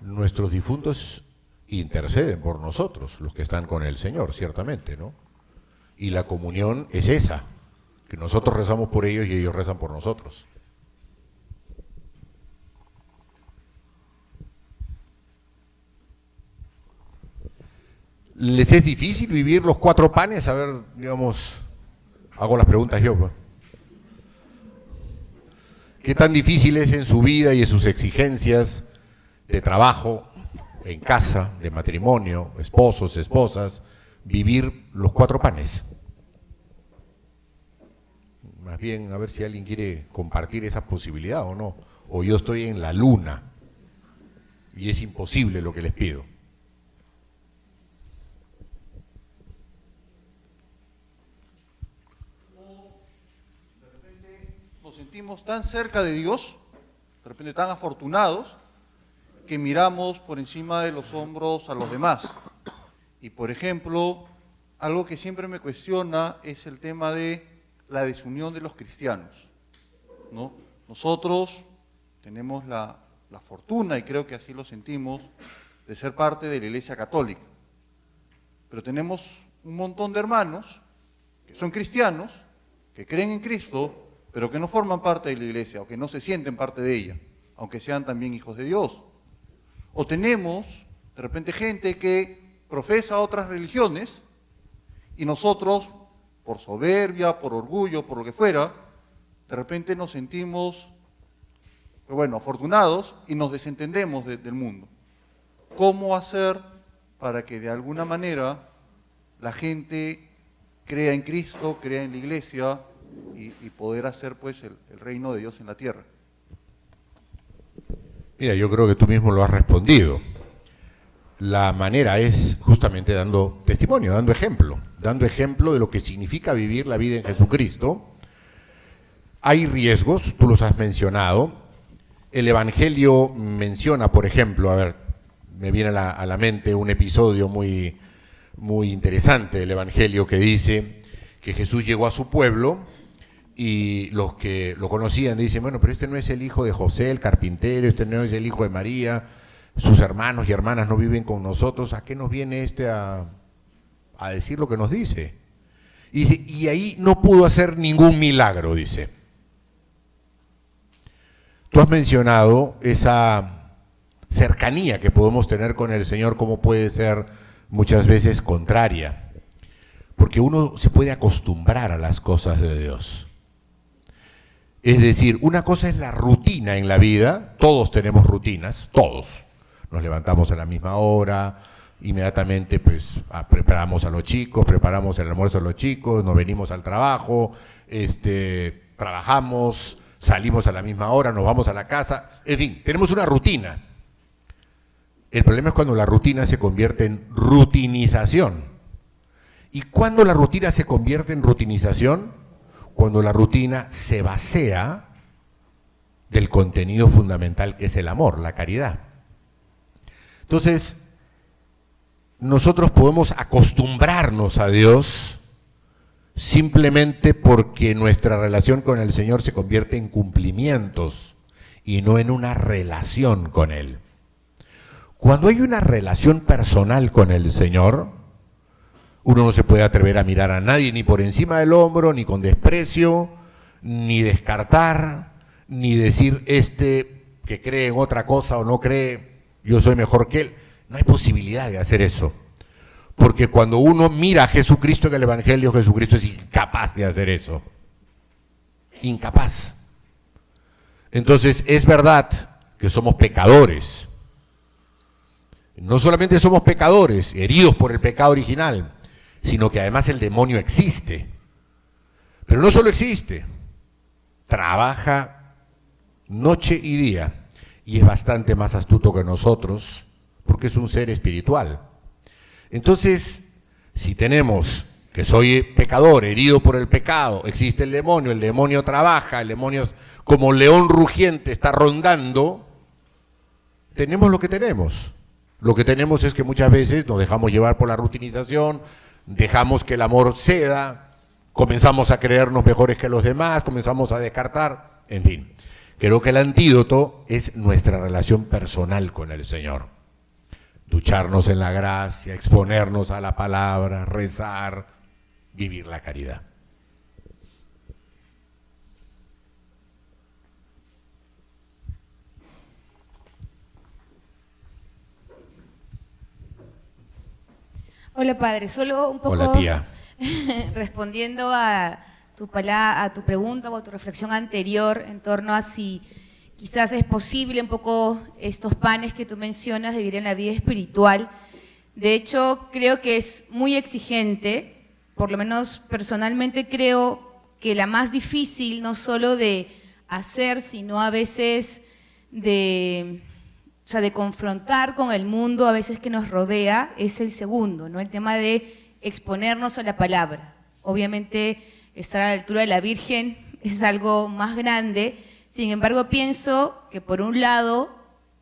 Nuestros difuntos interceden por nosotros, los que están con el Señor, ciertamente, ¿no? Y la comunión es esa, que nosotros rezamos por ellos y ellos rezan por nosotros. ¿Les es difícil vivir los 4 panes? A ver, digamos, hago las preguntas yo, pues. ¿Qué tan difícil es en su vida y en sus exigencias de trabajo, en casa, de matrimonio, esposos, esposas, vivir los 4 panes? Más bien, a ver si alguien quiere compartir esa posibilidad o no. O yo estoy en la luna y es imposible lo que les pido. Nos sentimos tan cerca de Dios, de repente tan afortunados, que miramos por encima de los hombros a los demás. Y por ejemplo, algo que siempre me cuestiona es el tema de la desunión de los cristianos, ¿no? Nosotros tenemos la fortuna, y creo que así lo sentimos, de ser parte de la Iglesia Católica. Pero tenemos un montón de hermanos que son cristianos, que creen en Cristo, pero que no forman parte de la Iglesia, o que no se sienten parte de ella, aunque sean también hijos de Dios. O tenemos, de repente, gente que profesa otras religiones, y nosotros, por soberbia, por orgullo, por lo que fuera, de repente nos sentimos, bueno, afortunados y nos desentendemos del mundo. ¿Cómo hacer para que de alguna manera la gente crea en Cristo, crea en la Iglesia y poder hacer pues el reino de Dios en la tierra? Mira, yo creo que tú mismo lo has respondido. La manera es justamente dando testimonio, dando ejemplo de lo que significa vivir la vida en Jesucristo. Hay riesgos, tú los has mencionado. El Evangelio menciona, por ejemplo, a ver, me viene a la mente un episodio muy interesante del Evangelio que dice que Jesús llegó a su pueblo y los que lo conocían dicen, bueno, pero este no es el hijo de José, el carpintero, este no es el hijo de María, sus hermanos y hermanas no viven con nosotros, ¿a qué nos viene a decir lo que nos dice? Y dice, y ahí no pudo hacer ningún milagro, dice. Tú has mencionado esa cercanía que podemos tener con el Señor, como puede ser muchas veces contraria, porque uno se puede acostumbrar a las cosas de Dios. Es decir, una cosa es la rutina en la vida, todos tenemos rutinas, todos. Nos levantamos a la misma hora, inmediatamente pues preparamos a los chicos, preparamos el almuerzo a los chicos, nos venimos al trabajo, trabajamos, salimos a la misma hora, nos vamos a la casa, en fin, tenemos una rutina. El problema es cuando la rutina se convierte en rutinización. ¿Y cuándo la rutina se convierte en rutinización? Cuando la rutina se vacía del contenido fundamental que es el amor, la caridad. Entonces, nosotros podemos acostumbrarnos a Dios simplemente porque nuestra relación con el Señor se convierte en cumplimientos y no en una relación con Él. Cuando hay una relación personal con el Señor, uno no se puede atrever a mirar a nadie ni por encima del hombro, ni con desprecio, ni descartar, ni decir que cree en otra cosa o no cree, yo soy mejor que él. No hay posibilidad de hacer eso, Porque cuando uno mira a Jesucristo en el Evangelio, Jesucristo es incapaz de hacer eso. Incapaz. Entonces, es verdad que somos pecadores. No solamente somos pecadores, heridos por el pecado original, sino que además el demonio existe. Pero no solo existe, trabaja noche y día y es bastante más astuto que nosotros porque es un ser espiritual. Entonces, si tenemos que soy pecador, herido por el pecado, existe el demonio trabaja, el demonio como león rugiente está rondando, tenemos lo que tenemos. Lo que tenemos es que muchas veces nos dejamos llevar por la rutinización, dejamos que el amor ceda, comenzamos a creernos mejores que los demás, comenzamos a descartar, en fin. Creo que el antídoto es nuestra relación personal con el Señor. Ducharnos en la gracia, exponernos a la palabra, rezar, vivir la caridad. Hola, padre. Solo un poco Hola, tía. respondiendo a tu pregunta o a tu reflexión anterior en torno a si quizás es posible un poco estos panes que tú mencionas de vivir en la vida espiritual. De hecho, creo que es muy exigente, por lo menos personalmente creo que la más difícil, no solo de hacer, sino a veces de confrontar con el mundo a veces que nos rodea, es el segundo, ¿no? El tema de exponernos a la palabra. Obviamente, estar a la altura de la Virgen es algo más grande. Sin embargo, pienso que por un lado,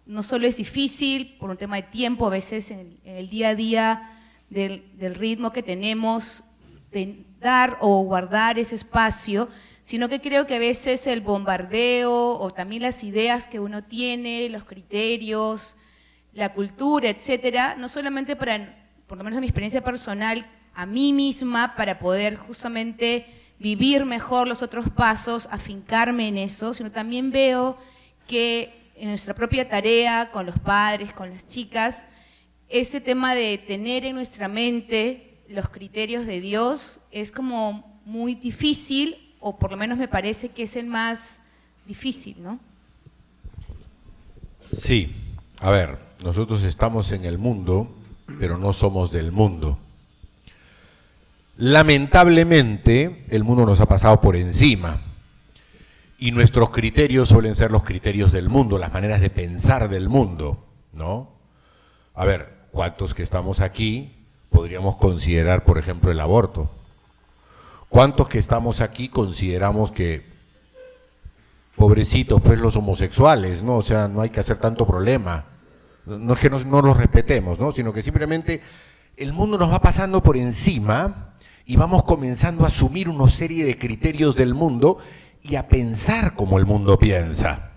no solo es difícil, por un tema de tiempo, a veces en el día a día del ritmo que tenemos, de dar o guardar ese espacio, sino que creo que a veces el bombardeo o también las ideas que uno tiene, los criterios, la cultura, etcétera, no solamente para, por lo menos en mi experiencia personal, a mí misma, para poder justamente vivir mejor los otros pasos, afincarme en eso, sino también veo que en nuestra propia tarea, con los padres, con las chicas, este tema de tener en nuestra mente los criterios de Dios es como muy difícil, o por lo menos me parece que es el más difícil, ¿no? Sí, a ver, nosotros estamos en el mundo, pero no somos del mundo. Lamentablemente, el mundo nos ha pasado por encima y nuestros criterios suelen ser los criterios del mundo, las maneras de pensar del mundo, ¿no? A ver, ¿cuántos que estamos aquí podríamos considerar, por ejemplo, el aborto? ¿Cuántos que estamos aquí consideramos que, pobrecitos, pues los homosexuales, ¿no? O sea, no hay que hacer tanto problema. No es que no los respetemos, ¿no? Sino que simplemente el mundo nos va pasando por encima y vamos comenzando a asumir una serie de criterios del mundo y a pensar como el mundo piensa.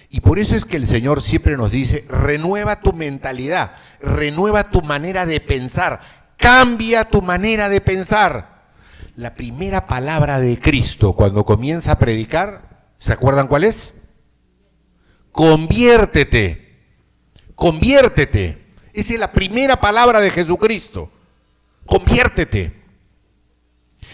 Y por eso es que el Señor siempre nos dice, renueva tu mentalidad, renueva tu manera de pensar, cambia tu manera de pensar. La primera palabra de Cristo cuando comienza a predicar, ¿se acuerdan cuál es? Conviértete, conviértete. Esa es la primera palabra de Jesucristo, conviértete.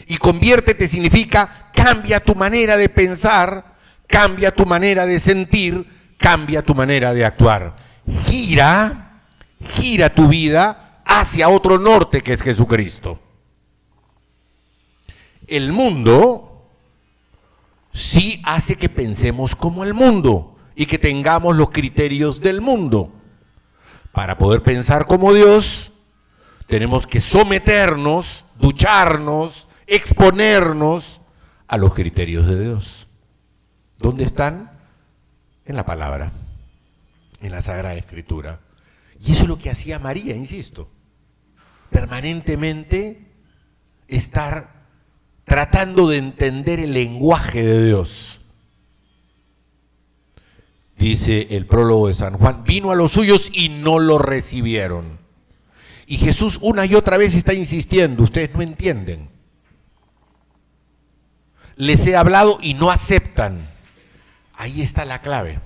Y conviértete significa cambia tu manera de pensar, cambia tu manera de sentir, cambia tu manera de actuar. Gira tu vida hacia otro norte que es Jesucristo. El mundo sí hace que pensemos como el mundo y que tengamos los criterios del mundo. Para poder pensar como Dios, tenemos que someternos, ducharnos, exponernos a los criterios de Dios. ¿Dónde están? En la palabra, en la Sagrada Escritura. Y eso es lo que hacía María, insisto. Permanentemente estar tratando de entender el lenguaje de Dios. Dice el prólogo de San Juan, vino a los suyos y no lo recibieron. Y Jesús una y otra vez está insistiendo, ustedes no entienden. Les he hablado y no aceptan. Ahí está la clave.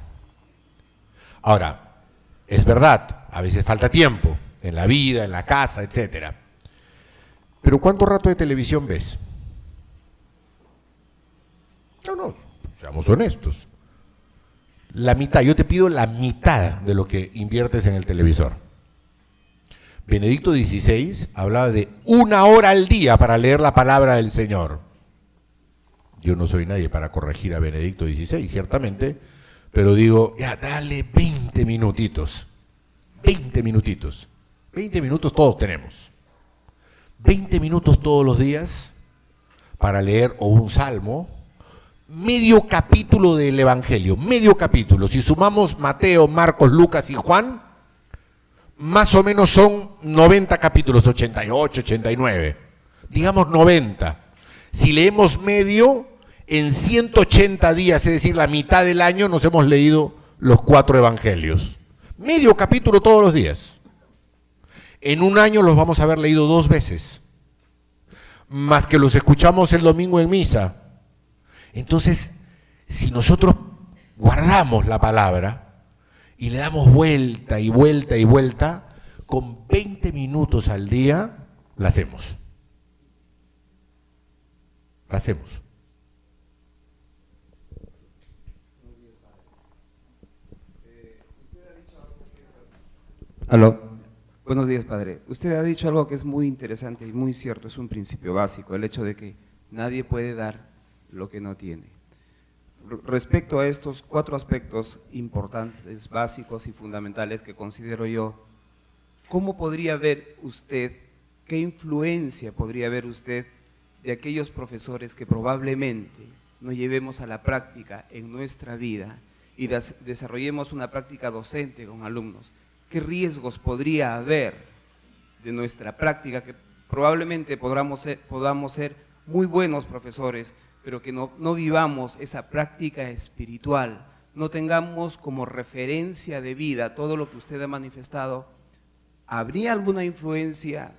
Ahora, es verdad, a veces falta tiempo, en la vida, en la casa, etc. Pero ¿cuánto rato de televisión ves? No, seamos honestos. La mitad, yo te pido la mitad de lo que inviertes en el televisor. Benedicto XVI hablaba de 1 hora al día para leer la palabra del Señor. Yo no soy nadie para corregir a Benedicto XVI, ciertamente, pero digo, ya, dale 20 minutitos. 20 minutitos. 20 minutos todos tenemos. 20 minutos todos los días para leer o un salmo, medio capítulo del Evangelio, medio capítulo. Si sumamos Mateo, Marcos, Lucas y Juan, más o menos son 90 capítulos, 88, 89. Digamos 90. Si leemos medio, en 180 días, es decir, la mitad del año, nos hemos leído los 4 evangelios. Medio capítulo todos los días. En un año los vamos a haber leído 2 veces, más que los escuchamos el domingo en misa. Entonces, si nosotros guardamos la palabra y le damos vuelta y vuelta y vuelta, con 20 minutos al día la hacemos. La hacemos. Aló. Buenos días, padre. Usted ha dicho algo que es muy interesante y muy cierto, es un principio básico, el hecho de que nadie puede dar lo que no tiene. Respecto a estos 4 aspectos importantes, básicos y fundamentales que considero yo, ¿cómo podría ver usted, qué influencia podría ver usted de aquellos profesores que probablemente no llevemos a la práctica en nuestra vida y desarrollemos una práctica docente con alumnos? ¿Qué riesgos podría haber de nuestra práctica? Que probablemente podamos ser muy buenos profesores, pero que no vivamos esa práctica espiritual, no tengamos como referencia de vida todo lo que usted ha manifestado. ¿Habría alguna influencia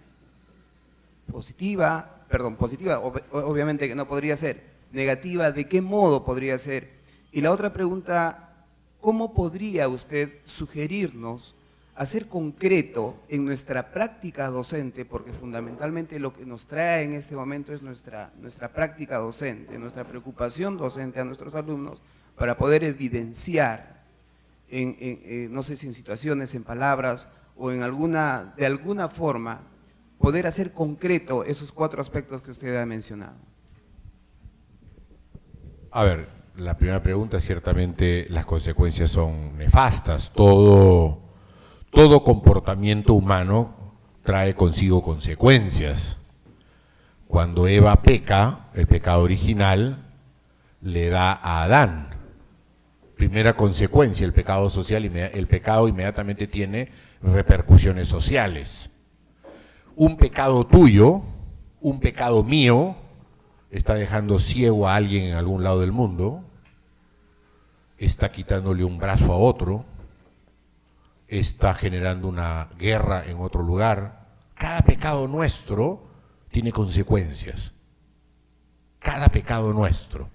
positiva? Perdón, positiva, obviamente que no podría ser. Negativa, ¿de qué modo podría ser? Y la otra pregunta, ¿cómo podría usted sugerirnos hacer concreto en nuestra práctica docente, porque fundamentalmente lo que nos trae en este momento es nuestra práctica docente, nuestra preocupación docente a nuestros alumnos, para poder evidenciar, no sé si en situaciones, en palabras o de alguna forma, poder hacer concreto esos 4 aspectos que usted ha mencionado? A ver, la primera pregunta, ciertamente las consecuencias son nefastas. Todo comportamiento humano trae consigo consecuencias. Cuando Eva peca, el pecado original le da a Adán. Primera consecuencia, el pecado social, el pecado inmediatamente tiene repercusiones sociales. Un pecado tuyo, un pecado mío, está dejando ciego a alguien en algún lado del mundo, está quitándole un brazo a otro, está generando una guerra en otro lugar. Cada pecado nuestro tiene consecuencias. Cada pecado nuestro.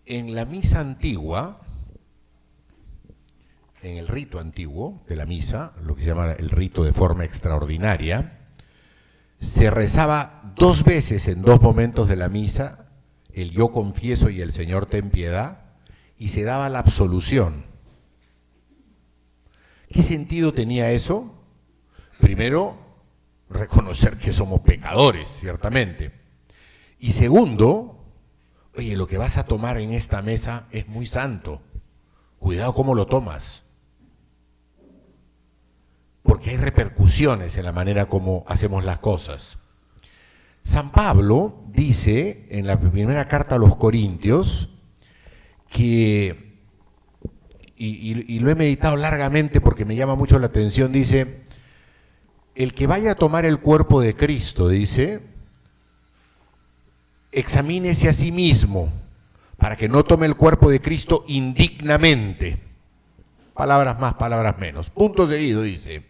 En la misa antigua, en el rito antiguo de la misa, lo que se llama el rito de forma extraordinaria, se rezaba 2 veces en 2 momentos de la misa, el yo confieso y el Señor ten piedad, y se daba la absolución. ¿Qué sentido tenía eso? Primero, reconocer que somos pecadores, ciertamente. Y segundo, oye, lo que vas a tomar en esta mesa es muy santo. Cuidado cómo lo tomas. Porque hay repercusiones en la manera como hacemos las cosas. San Pablo dice en la primera carta a los Corintios que, y lo he meditado largamente porque me llama mucho la atención, dice, el que vaya a tomar el cuerpo de Cristo, dice, examínese a sí mismo para que no tome el cuerpo de Cristo indignamente. Palabras más, palabras menos. Punto seguido, dice,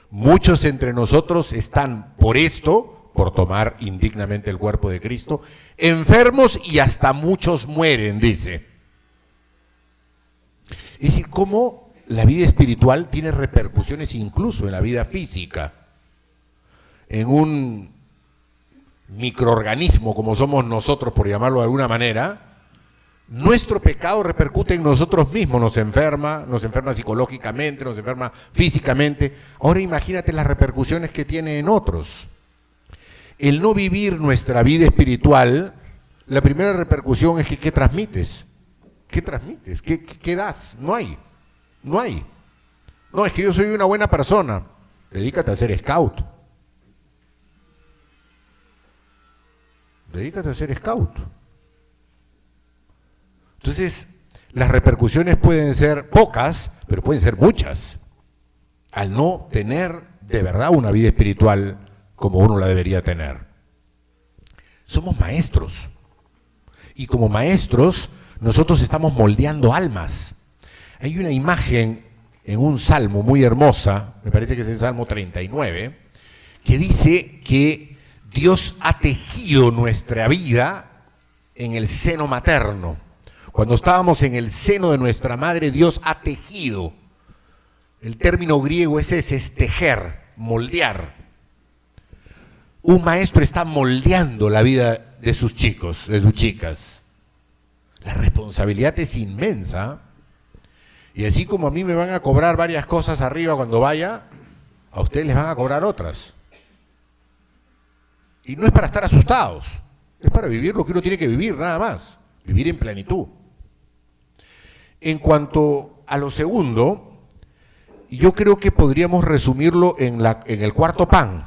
muchos entre nosotros están por esto, por tomar indignamente el cuerpo de Cristo, enfermos y hasta muchos mueren, dice. Es decir, cómo la vida espiritual tiene repercusiones incluso en la vida física. En un microorganismo como somos nosotros, por llamarlo de alguna manera, nuestro pecado repercute en nosotros mismos, nos enferma psicológicamente, nos enferma físicamente. Ahora imagínate las repercusiones que tiene en otros. El no vivir nuestra vida espiritual, la primera repercusión es que ¿qué transmites? ¿Qué transmites? ¿Qué das? No hay. No, es que yo soy una buena persona. Dedícate a ser scout. Dedícate a ser scout. Entonces, las repercusiones pueden ser pocas, pero pueden ser muchas, al no tener de verdad una vida espiritual como uno la debería tener. Somos maestros, y como maestros, nosotros estamos moldeando almas. Hay una imagen en un salmo muy hermosa, me parece que es el Salmo 39, que dice que Dios ha tejido nuestra vida en el seno materno. Cuando estábamos en el seno de nuestra madre, Dios ha tejido. El término griego es ese, es tejer, moldear. Un maestro está moldeando la vida de sus chicos, de sus chicas. La responsabilidad es inmensa. Y así como a mí me van a cobrar varias cosas arriba cuando vaya, a ustedes les van a cobrar otras. Y no es para estar asustados, es para vivir lo que uno tiene que vivir, nada más. Vivir en plenitud. En cuanto a lo segundo, yo creo que podríamos resumirlo en el cuarto pan.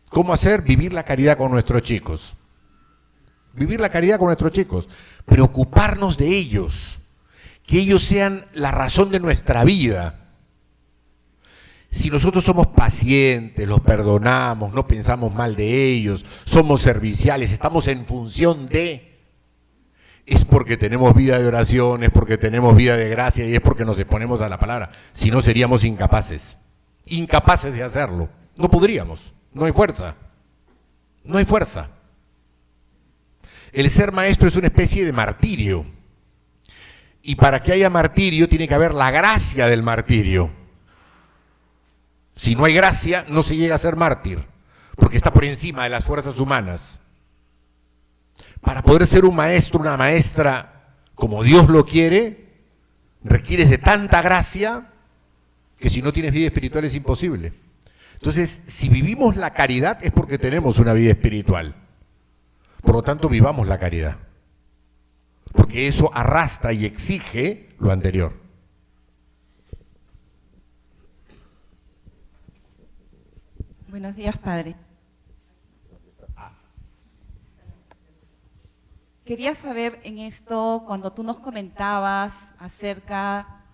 ¿Cómo hacer? Vivir la caridad con nuestros chicos. Vivir la caridad con nuestros chicos. Preocuparnos de ellos. Que ellos sean la razón de nuestra vida. Si nosotros somos pacientes, los perdonamos, no pensamos mal de ellos, somos serviciales, estamos en función de... es porque tenemos vida de oración, es porque tenemos vida de gracia y es porque nos exponemos a la palabra. Si no, seríamos incapaces. Incapaces de hacerlo. No podríamos. No hay fuerza. No hay fuerza. El ser maestro es una especie de martirio. Y para que haya martirio tiene que haber la gracia del martirio. Si no hay gracia, no se llega a ser mártir, porque está por encima de las fuerzas humanas. Para poder ser un maestro, una maestra, como Dios lo quiere, requieres de tanta gracia que si no tienes vida espiritual es imposible. Entonces, si vivimos la caridad es porque tenemos una vida espiritual. Por lo tanto, vivamos la caridad. Porque eso arrastra y exige lo anterior. Buenos días, padre. Quería saber en esto, cuando tú nos comentabas acerca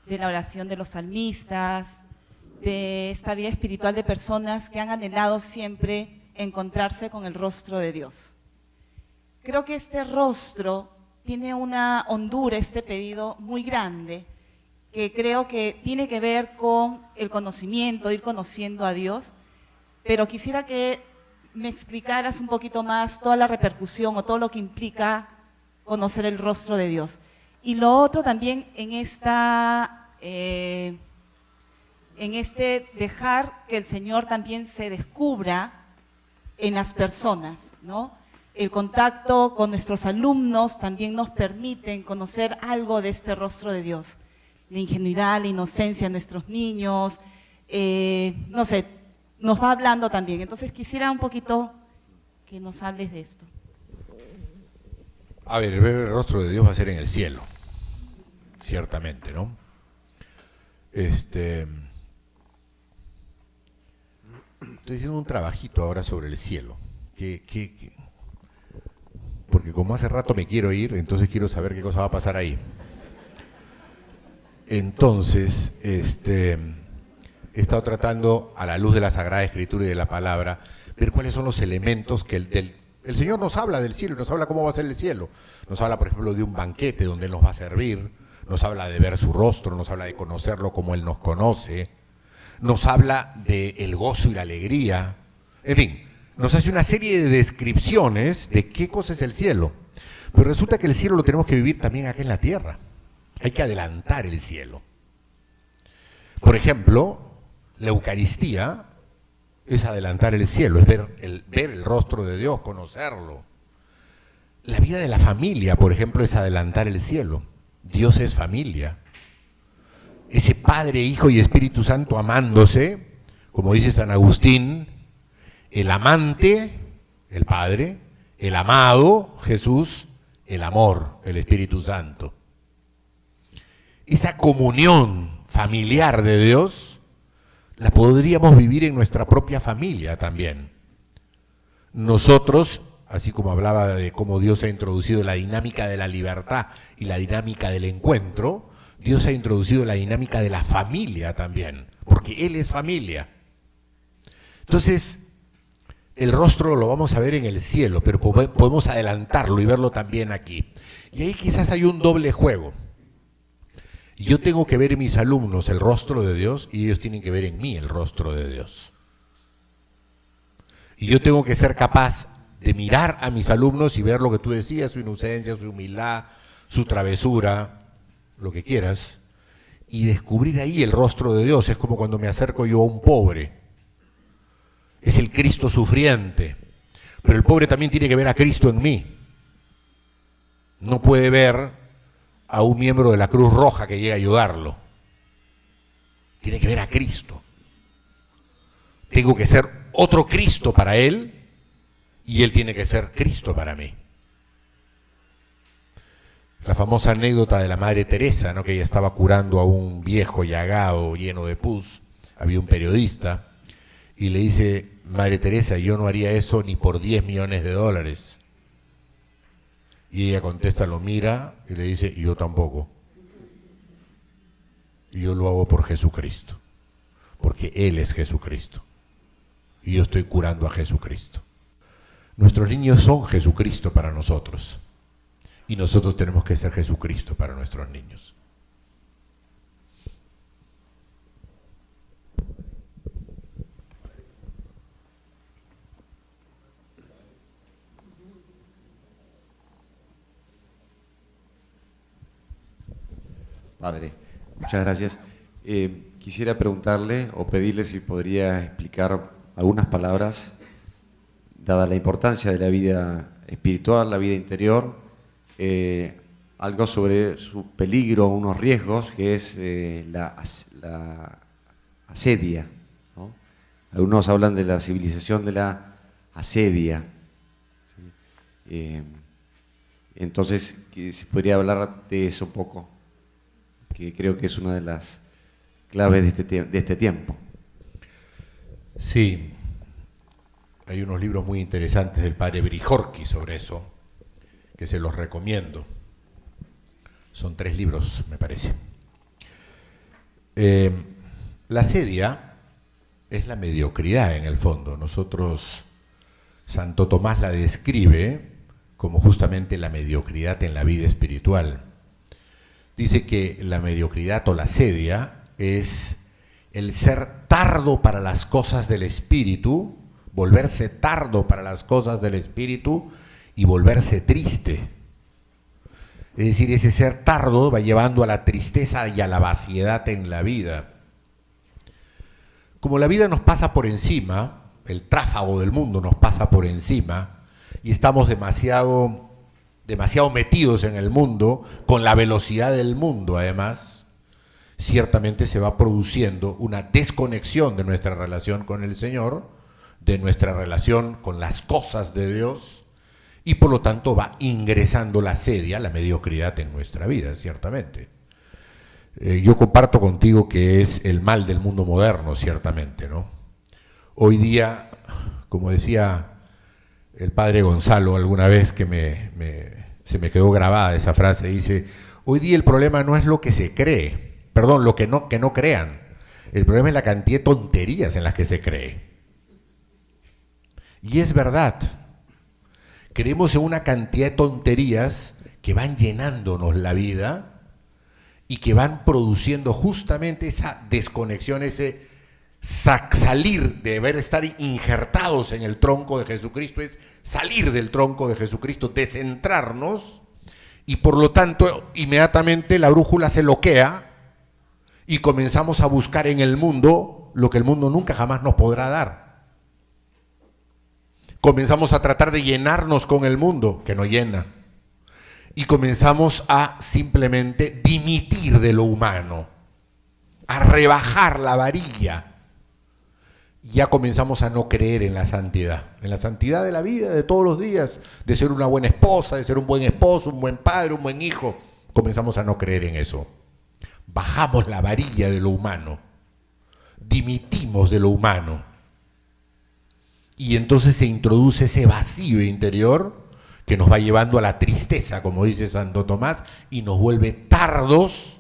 de la oración de los salmistas, de esta vida espiritual de personas que han anhelado siempre encontrarse con el rostro de Dios. Creo que este rostro tiene una hondura, este pedido muy grande, que creo que tiene que ver con el conocimiento, ir conociendo a Dios, pero quisiera que me explicaras un poquito más toda la repercusión o todo lo que implica conocer el rostro de Dios. Y lo otro también en este dejar que el Señor también se descubra en las personas, ¿no? El contacto con nuestros alumnos también nos permite conocer algo de este rostro de Dios. La ingenuidad, la inocencia de nuestros niños, no sé, nos va hablando también. Entonces quisiera un poquito que nos hables de esto. A ver, ver el rostro de Dios va a ser en el cielo, ciertamente, ¿no? Estoy haciendo un trabajito ahora sobre el cielo, porque como hace rato me quiero ir, entonces quiero saber qué cosa va a pasar ahí. Entonces, he estado tratando, a la luz de la Sagrada Escritura y de la Palabra, ver cuáles son los elementos que el Señor nos habla del cielo, nos habla cómo va a ser el cielo. Nos habla, por ejemplo, de un banquete donde Él nos va a servir, nos habla de ver su rostro, nos habla de conocerlo como Él nos conoce, nos habla del gozo y la alegría, en fin, nos hace una serie de descripciones de qué cosa es el cielo. Pero resulta que el cielo lo tenemos que vivir también acá en la tierra. Hay que adelantar el cielo. Por ejemplo, la Eucaristía es adelantar el cielo, es ver el rostro de Dios, conocerlo. La vida de la familia, por ejemplo, es adelantar el cielo. Dios es familia. Ese Padre, Hijo y Espíritu Santo amándose, como dice San Agustín, el amante, el Padre, el amado, Jesús, el amor, el Espíritu Santo. Esa comunión familiar de Dios la podríamos vivir en nuestra propia familia también. Nosotros, así como hablaba de cómo Dios ha introducido la dinámica de la libertad y la dinámica del encuentro, Dios ha introducido la dinámica de la familia también, porque Él es familia. Entonces, el rostro lo vamos a ver en el cielo, pero podemos adelantarlo y verlo también aquí. Y ahí quizás hay un doble juego. Yo tengo que ver en mis alumnos el rostro de Dios y ellos tienen que ver en mí el rostro de Dios. Y yo tengo que ser capaz de mirar a mis alumnos y ver lo que tú decías, su inocencia, su humildad, su travesura, lo que quieras, y descubrir ahí el rostro de Dios. Es como cuando me acerco yo a un pobre. Es el Cristo sufriente, pero el pobre también tiene que ver a Cristo en mí. No puede ver a un miembro de la Cruz Roja que llega a ayudarlo. Tiene que ver a Cristo. Tengo que ser otro Cristo para él y él tiene que ser Cristo para mí. La famosa anécdota de la Madre Teresa, ¿no? Que ella estaba curando a un viejo llagado lleno de pus. Había un periodista y le dice: Madre Teresa, yo no haría eso ni por 10 millones de dólares. Y ella contesta, lo mira y le dice: y yo tampoco. Y yo lo hago por Jesucristo, porque Él es Jesucristo. Y yo estoy curando a Jesucristo. Nuestros niños son Jesucristo para nosotros. Y nosotros tenemos que ser Jesucristo para nuestros niños. Padre, muchas gracias. Quisiera preguntarle o pedirle si podría explicar algunas palabras, dada la importancia de la vida espiritual, la vida interior, algo sobre su peligro, unos riesgos, que es la asedia, ¿no? Algunos hablan de la civilización de la asedia. ¿Sí? Entonces, si podría hablar de eso un poco, que creo que es una de las claves de este tiempo. Sí, hay unos libros muy interesantes del padre Brijorki sobre eso, que se los recomiendo. Son 3 libros, me parece. La asedia es la mediocridad en el fondo. Nosotros, Santo Tomás la describe como justamente la mediocridad en la vida espiritual. Dice que la mediocridad o la asedia es el ser tardo para las cosas del espíritu, volverse tardo para las cosas del espíritu y volverse triste. Es decir, ese ser tardo va llevando a la tristeza y a la vaciedad en la vida. Como la vida nos pasa por encima, el tráfago del mundo nos pasa por encima y estamos demasiado metidos en el mundo, con la velocidad del mundo además, ciertamente se va produciendo una desconexión de nuestra relación con el Señor, de nuestra relación con las cosas de Dios, y por lo tanto va ingresando la asedia, la mediocridad en nuestra vida, ciertamente. Yo comparto contigo que es el mal del mundo moderno, ciertamente, ¿no? Hoy día, como decía el padre Gonzalo alguna vez, que se me quedó grabada esa frase, dice: hoy día el problema no es lo que se cree, perdón, lo que no crean, el problema es la cantidad de tonterías en las que se cree. Y es verdad, creemos en una cantidad de tonterías que van llenándonos la vida y que van produciendo justamente esa desconexión, ese salir de estar injertados en el tronco de Jesucristo, es salir del tronco de Jesucristo, descentrarnos, y por lo tanto inmediatamente la brújula se loquea y comenzamos a buscar en el mundo lo que el mundo nunca jamás nos podrá dar. Comenzamos a tratar de llenarnos con el mundo, que no llena. Y comenzamos a simplemente dimitir de lo humano, a rebajar la varilla. Ya comenzamos a no creer en la santidad de la vida, de todos los días, de ser una buena esposa, de ser un buen esposo, un buen padre, un buen hijo. Comenzamos a no creer en eso. Bajamos la varilla de lo humano, dimitimos de lo humano. Y entonces se introduce ese vacío interior que nos va llevando a la tristeza, como dice Santo Tomás, y nos vuelve tardos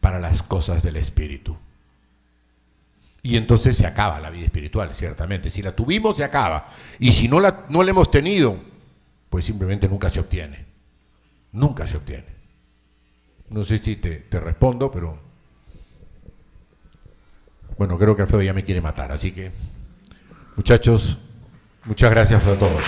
para las cosas del espíritu. Y entonces se acaba la vida espiritual, ciertamente. Si la tuvimos, se acaba. Y si no la hemos tenido, pues simplemente nunca se obtiene. Nunca se obtiene. No sé si te respondo, pero... Bueno, creo que Alfredo ya me quiere matar, así que... Muchachos, muchas gracias a todos.